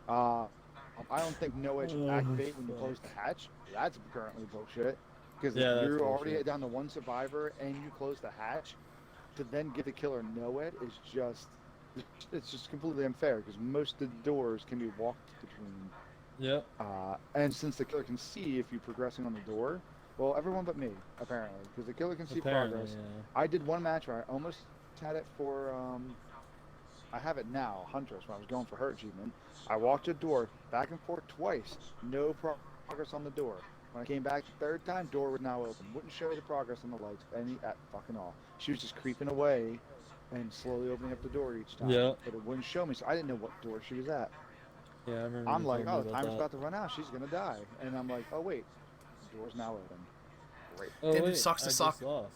I don't think no edge should activate when you close the hatch. That's currently bullshit. Because Yeah, that's you're already bullshit. down to 1 survivor and you close the hatch, to then give the killer no ed is it's just completely unfair because most of the doors can be walked between. Yep. And since the killer can see if you're progressing on the door, well, everyone but me, apparently, because the killer can see Apparently, progress. yeah. I did one match where I almost had it for, I have it now, Huntress, when I was going for her achievement. I walked the door back and forth twice, no progress on the door. When I came back the 3rd time, door was now open. Wouldn't show me the progress on the lights at fucking all. She was just creeping away and slowly opening up the door each time. Yeah. But it wouldn't show me, so I didn't know what door she was at. Yeah, I remember. I'm you like, told oh, me the timer's that. about to run out. She's gonna die. And I'm like, oh wait, the door's now open. Great. Oh, Damn, it wait, sucks to I suck. just lost.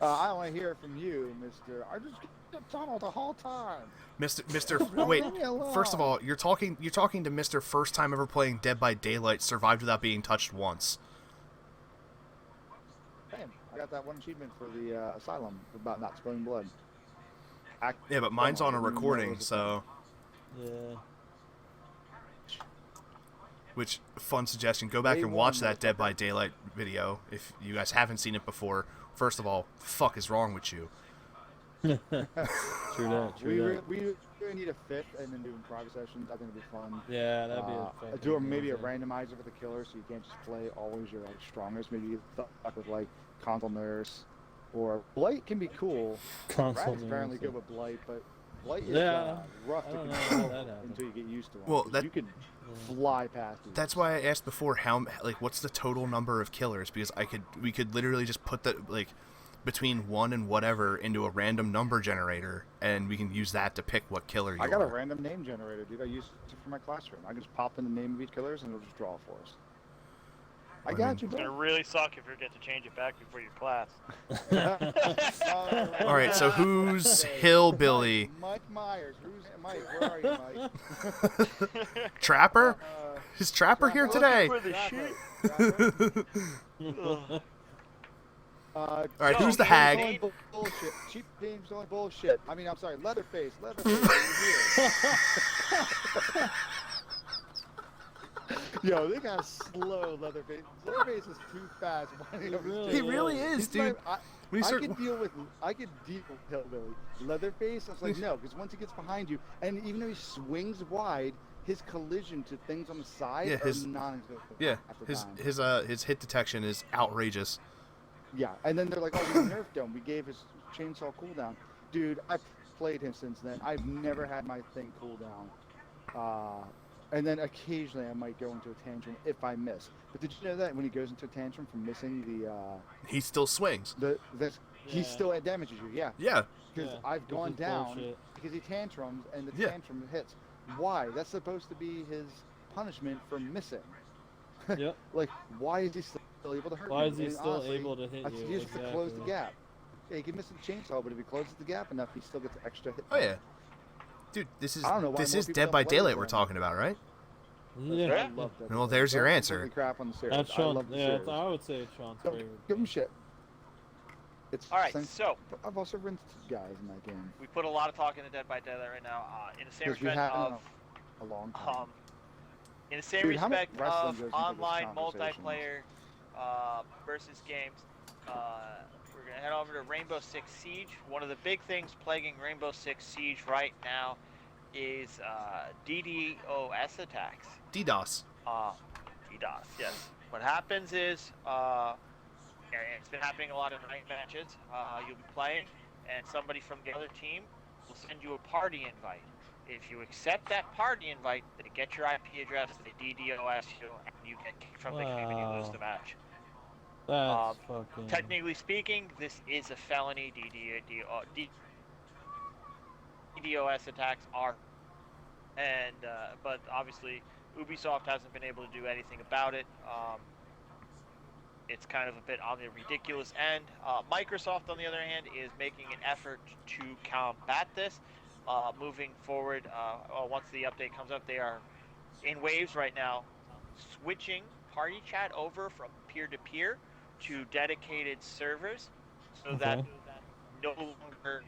I want to hear from you, Mister. I just get tunnel the whole time. Mr. Don't Wait, leave me alone. first of all, you're talking to Mr. First time ever playing Dead by Daylight, survived without being touched once. Damn, I got that one achievement for the asylum about not spilling blood. Yeah, but mine's on a I didn't know it recording, was a so Yeah. which fun suggestion. Go back Day and watch one, that Dead by Daylight video if you guys haven't seen it before. First of all, the fuck is wrong with you? True that. we, True that. we really need a 5th and then doing private sessions. I think it'd be fun. Yeah, that'd be a fucking Do maybe a amazing. randomizer for the killer, so you can't just play always your like strongest. Maybe you get stuck with like console nurse or blight can be cool. Console Rad's apparently nurse. good with blight, but blight is Yeah, rough I to don't know how control that happened. until you get used to him. Well, 'cause that- you could fly past these. That's why I asked before what's the total number of killers, because we could literally just put that between 1 and whatever into a random number generator, and we can use that to pick what killer you I got a are. random name generator, dude. I used it for my classroom. I can just pop in the name of each killers and it'll just draw for us. I got mean- you, It's gonna bro. really suck if you forget to change it back before your class. All right, so who's Hillbilly? Mike Myers. Who's Mike? Where are you, Mike? Trapper? Uh, Is Trapper here Trapper. today? For the Trapper. shit. Trapper. Ugh. All right, No, who's the he- hag? he- Bullshit. Cheap games only bullshit. I mean, I'm sorry, Leatherface. Leatherface. Yo, they got slow Leatherface. Leatherface is too fast. He really is, He's dude. When you I start, could deal with Hillbilly. Leatherface, I was like, no, because once he gets behind you, and even though he swings wide, his collision to things on the side Yeah, are non-existent. yeah, half the his time. his hit detection is outrageous. Yeah, and then they're like, oh, we nerfed him. We gave his chainsaw cooldown. Dude, I've played him since then. I've never had my thing cool down. And then occasionally I might go into a tantrum if I miss. But did you know that when he goes into a tantrum from missing He still swings. he still damages you? Yeah. Yeah. Because Yeah, I've which gone is down bullshit. because he tantrums and the Yeah. tantrum hits. Why? That's supposed to be his punishment for missing. Yep. Like, why is he still able to hurt Why you? is he And still honestly, able to hit that's you? used to close the Exactly. gap. Yeah, he can miss the chainsaw, but if he closes the gap enough, he still gets extra hit. Oh yeah. Dude, this is I don't know why this more is people Dead don't by play Daylight it we're then. talking about, right? Yeah. I love that. Well, there's your Don't answer. completely crap on the series. That's I Sean. love the Yeah, series. I would say it's Sean's Don't favorite. give him shit. It's All right, since- so I've also rinsed guys in that game we put a lot of talk into Dead by Daylight right now. In the same because we respect haven't of in a long time. in the same Dude, how much respect wrestling of goes into this online conversation? multiplayer versus games, we're gonna head over to Rainbow Six Siege. One of the big things plaguing Rainbow Six Siege right now is DDoS attacks. DDoS. DDoS, yes. What happens is, and it's been happening a lot in ranked matches. You'll be playing, and somebody from the other team will send you a party invite. If you accept that party invite, they get your IP address, they DDoS you, and you get kicked from the game and you lose Wow. the match. That's fucking. Technically speaking, this is a felony. DDoS attacks are, and but obviously Ubisoft hasn't been able to do anything about it. It's kind of a bit on the ridiculous end. Microsoft, on the other hand, is making an effort to combat this. Moving forward, once the update comes up, they are in waves right now, switching party chat over from peer-to-peer to dedicated servers, so that no longer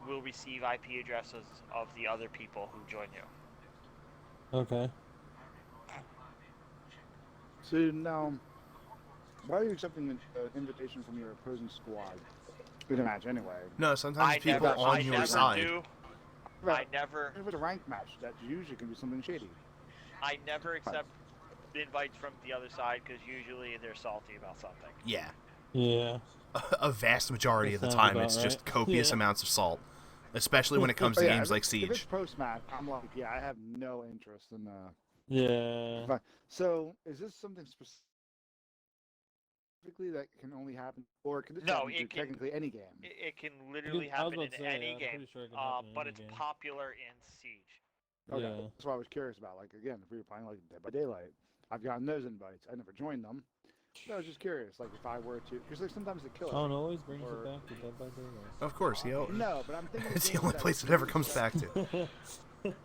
will receive IP addresses of the other people who join you. Okay. So now, why are you accepting an invitation from your opposing squad? Good match, anyway. No, sometimes people on your side. I never If it's a ranked match, that usually can be something shady. I never accept invites from the other side because usually they're salty about something. Yeah. Yeah. A vast majority of the That time, sounds it's about just right. copious Yeah. amounts of salt. Especially when it comes to Yeah, games if like it's- If it's Siege. post-match, I'm like, yeah, I have no interest in Yeah. Fine. So, is this something specifically that can only happen, or can this No, happen to it can- technically any game? It can literally I was happen about in to say, any I'm game, pretty sure it can happen in but any it's game. popular in Siege. Okay, Yeah. that's what I was curious about. Like, again, if we were playing like Dead by Daylight, I've gotten those invites. I never joined them. So I was just curious, like, if I were to, because like sometimes they kill Sean it. always brings Or- it back to Dead by Daylight. Of course, No, but I'm thinking. of It's the games only that place it would ever use comes that- back to.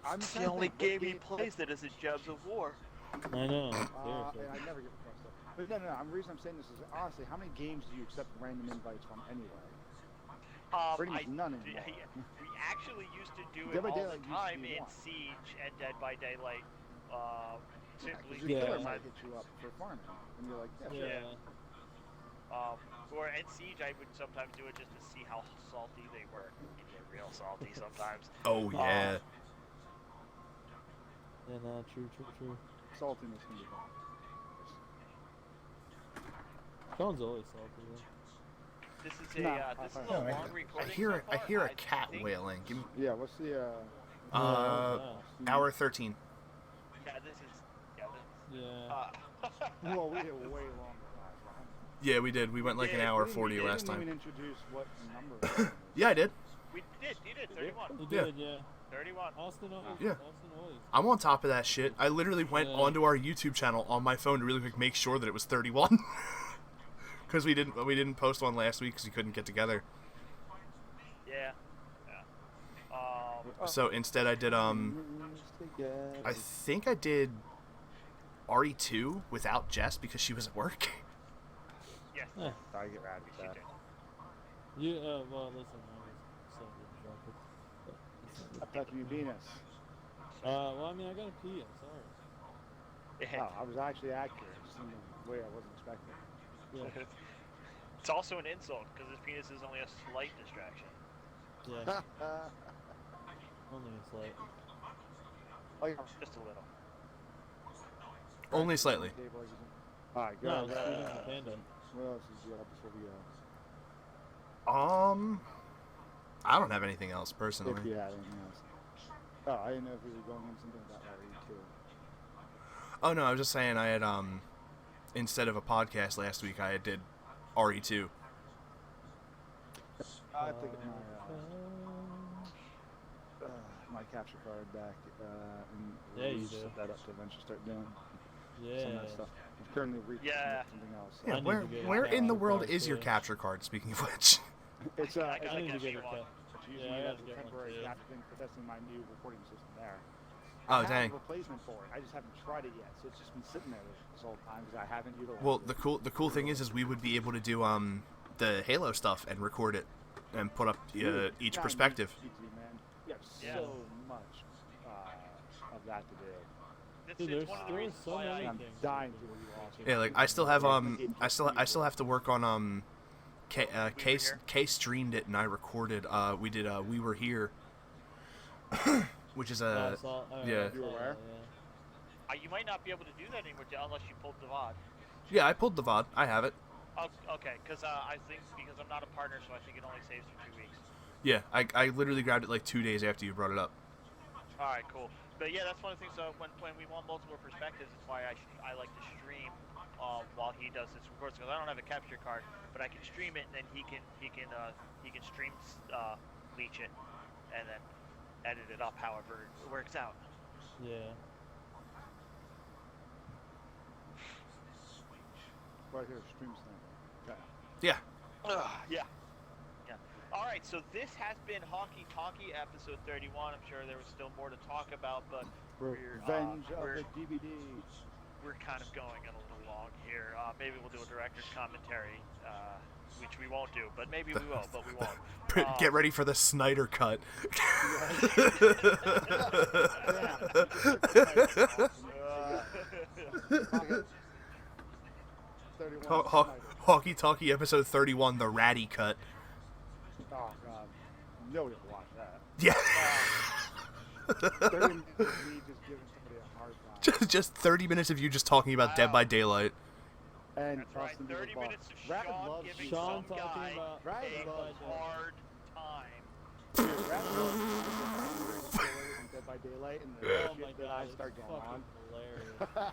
I'm It's trying the to only think, what game he game- plays that isn't Jobs of War. I know. And Seriously. I never get across that. But no. The reason I'm saying this is honestly, how many games do you accept random invites from anyway? Pretty much none anymore. We actually used to do it Dead by all the Daylight used to time be in one. Siege and Dead by Daylight. Simply Because your killer because might hit you up for farming, and you're like, yeah, sure. Yeah. or in Siege, I would sometimes do it just to see how salty they were. They get real salty sometimes. Oh, yeah. Yeah, no, true. Saltiness can be fun. Sean's always salty, though. This is No, this is a no, long I recording. hear so I far. hear a I cat think- wailing. Give me Yeah, what's the hour 13. Yeah, this is. Yeah. well, we did way longer last round. Yeah, we did. We went like an Yeah, hour We 40 didn't last even time. introduce what number. it was. Yeah, I did. We did. You did. 31. He Yeah. did, yeah. 31. Austin always. Yeah. Austin always. I'm on top of that shit. I literally went Yeah. onto our YouTube channel on my phone to really quick make sure that it was 31. Because we didn't post one last week because we couldn't get together. Yeah. So instead I did I think I did RE2 without Jess because she was at work. Yes. Yeah. I get rad with She that. did. Well, listen, I was slightly drunk. I'm touching your penis. Well, I mean, I gotta pee. I'm sorry. Oh, I was actually accurate, just in the way I wasn't expecting. Yeah. It's also an insult because his penis is only a slight distraction. Yeah. Only a slight. Oh, yeah. Just a little. Only slightly. Alright, go No, ahead. it's feeding the panda. What else is you got before we go? I don't have anything else If personally. you had anything else. Oh, I didn't know if we were going into something about RE2. Oh no, I was just saying I had instead of a podcast last week, I did RE2. I have to get my capture card back and Yeah, you set do. that up to eventually start doing some Yeah. of that stuff. I'm currently reaching something else. Yeah, I need where to get a where in the capture world card, is your too. capture card? Speaking of which, It's I it's gotta I need to get get you a one. cap. using Yeah, I it gotta as a get one, temporary too. capture thing for testing my new recording system there. oh I have dang. a replacement for it. I just haven't tried it yet, so it's just been sitting there this whole time because I haven't utilized Well, it. the cool thing is we would be able to do the Halo stuff and record it and put up Dude, each not perspective. easy, man. You have Yeah. so much of that to do. Dude, It's there's one of the still reasons so why many I. I'm things. dying to do also. Yeah, like I still have I still have to work on K streamed it and I recorded we did We Were Here, which is I saw, yeah. You aware? You might not be able to do that anymore unless you pulled the VOD. Yeah, I pulled the VOD. I have it. Oh, okay, because I think because I'm not a partner, so I think it only saves for 2 weeks. Yeah, I literally grabbed it like 2 days after you brought it up. All right, cool. But yeah, that's one of the things. So when we want multiple perspectives, it's why I like to stream while he does his records because I don't have a capture card, but I can stream it and then he can stream leech it and then edit it up however it works out. Yeah. Right here, stream sniper. Okay. Yeah. Yeah. All right, so this has been Hawkie Talkie episode 31. I'm sure there was still more to talk about, but Revenge of the DVD. We're kind of going a little long here. Maybe we'll do a director's commentary, which we won't do, but maybe we will, but we won't. Get ready for the Snyder cut. Hawkie Talkie episode 31, the ratty cut. Oh god, nobody will watch that. Yeah. 30 minutes of me just giving somebody a hard time. just 30 minutes of you just talking about Dead by Daylight. And That's right, Austin 30 Bieber minutes of Rapid Sean loves giving Sean some talking guy about a Rapid loves hard time. Dude, Rapid loves Dead by Daylight and the Oh shit my that god, I it's start going fucking on. hilarious.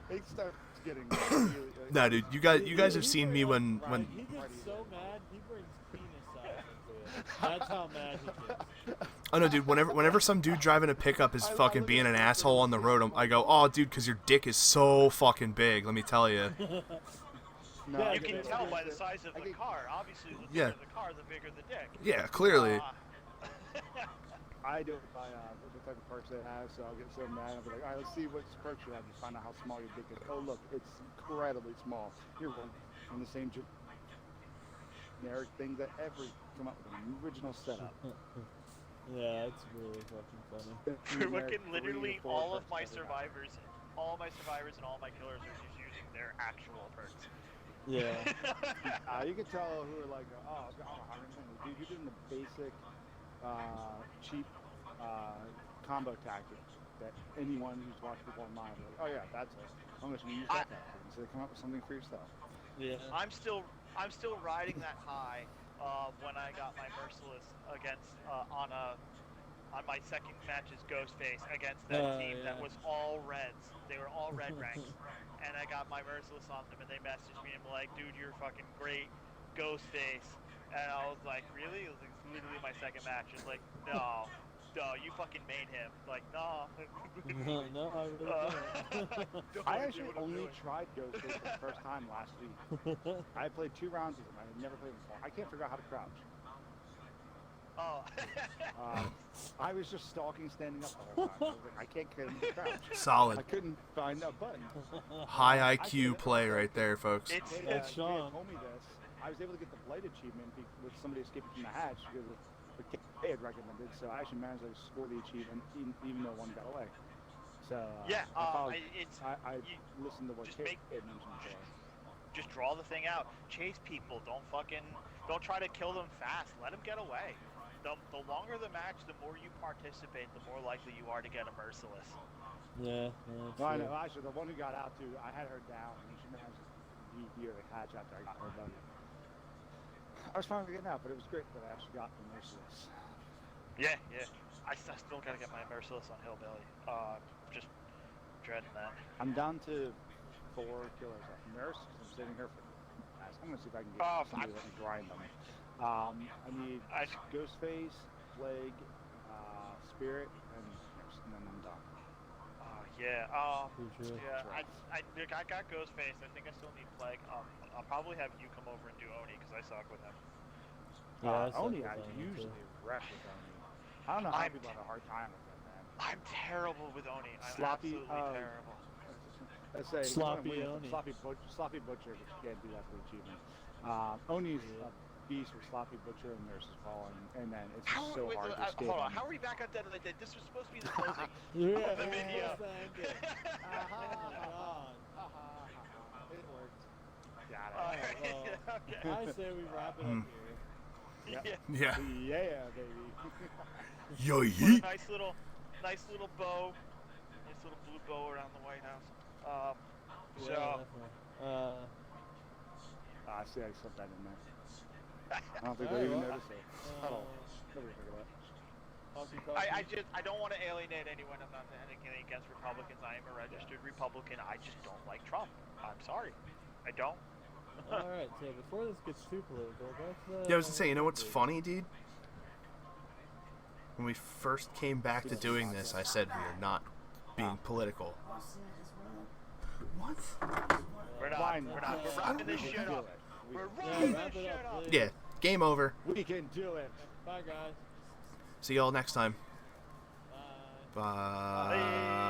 It starts getting really, Nah, dude, you guys have seen me when He gets so mad, he brings penis size into it. That's how mad he gets. oh no, dude, whenever some dude driving a pickup is fucking being an asshole on the road, I go, oh, dude, because your dick is so fucking big. Let me tell you. No, Yeah, I You get can it. tell I by get the it. size of I the get- car. Obviously, the Yeah. bigger the car, the bigger the dick. Yeah, clearly. I do it by the type of perks they have, so I'll get so mad. I'll be like, all right, let's see what perks you have to find out how small your dick is. Oh, look, it's incredibly small. You're on the same generic things that every come up with an original setup. Yeah, it's really fucking funny. Fucking literally all of my survivors and all my killers are just using their actual perks. Yeah. You can tell who are like, oh, dude, you're doing the basic, cheap combo tactic that anyone who's watched before mine will like, oh yeah, that's it. I'm just gonna use that tactic. So come up with something for yourself. Yeah. I'm still riding that high when I got my merciless against on my second match's Ghostface against that team that was all reds. They were all red ranks, and I got my merciless on them, and they messaged me and were like, "Dude, you're fucking great, Ghostface." And I was like, "Really?" It was like, literally my second match. It's like, no, you fucking made him. Like, no. No, I really don't. I actually only tried Ghostface for the first time last week. I played 2 rounds with him. I had never played him before. I can't figure out how to crouch. Oh. I was just stalking, standing up the whole time. I was like, I can't get him to crouch. I Solid. couldn't find a button. High IQ play right there, folks. It's They, That's they Sean. had told me this, I was able to get the Blight achievement with somebody escaping from the hatch because of what Kay had recommended. So I actually managed to score the achievement even though one got away. So Yeah, I listened to what Kay had mentioned before. Just draw the thing out. Chase people. Don't try to kill them fast. Let them get away. The longer the match, the more you participate, the more likely you are to get a merciless. Yeah. No, I know. Actually, the one who got out too, I had her down, and she managed to year the hatch after I got her done. I was finally getting out, but it was great that I actually got the merciless. Yeah. I still gotta get my merciless on Hillbilly. Just dreading that. I'm down to 4 killers left. Nurse, because I'm saving her for guys. I'm gonna see if I can get somebody that can grind them. I need Ghostface, Plague, Spirit, and Nurse, and then I'm done. Yeah. I got Ghostface. I think I still need Plague. I'll probably have you come over and do Oni because I suck with him. Oni, I usually wreck with Oni. I don't know how people have a hard time with him, man. I'm terrible with Oni. I'm Sloppy, absolutely terrible. Let's say Sloppy Oni. Sloppy Butcher, but you can't do that for the achievement. Oni's a beast with Sloppy Butcher and Nurse is falling, and then it's just so hard to escape. Hold on, how are we back on Dead of the Dead? This was supposed to be the closing Yeah, of the video. It worked. Got it. Well, I say we wrap it up here. Yeah. Yeah, baby. Yo, Put yeet. a nice little bow, nice little blue bow around the White House. I see I slipped that in there. I don't think they even noticed it. Nobody figured that. I don't want to alienate anyone. I'm not anything against Republicans. I am a registered Republican. I just don't like Trump. I'm sorry. I don't. Alright, so before this gets too political, let's... Yeah, I was gonna say, you know what's funny, dude? When we first came back to doing this, I said we are not being political. What? We're wrapping this shit up. We're wrapping this shit up. Yeah, game over. We can do it. Bye, guys. See y'all next time. Bye. Bye.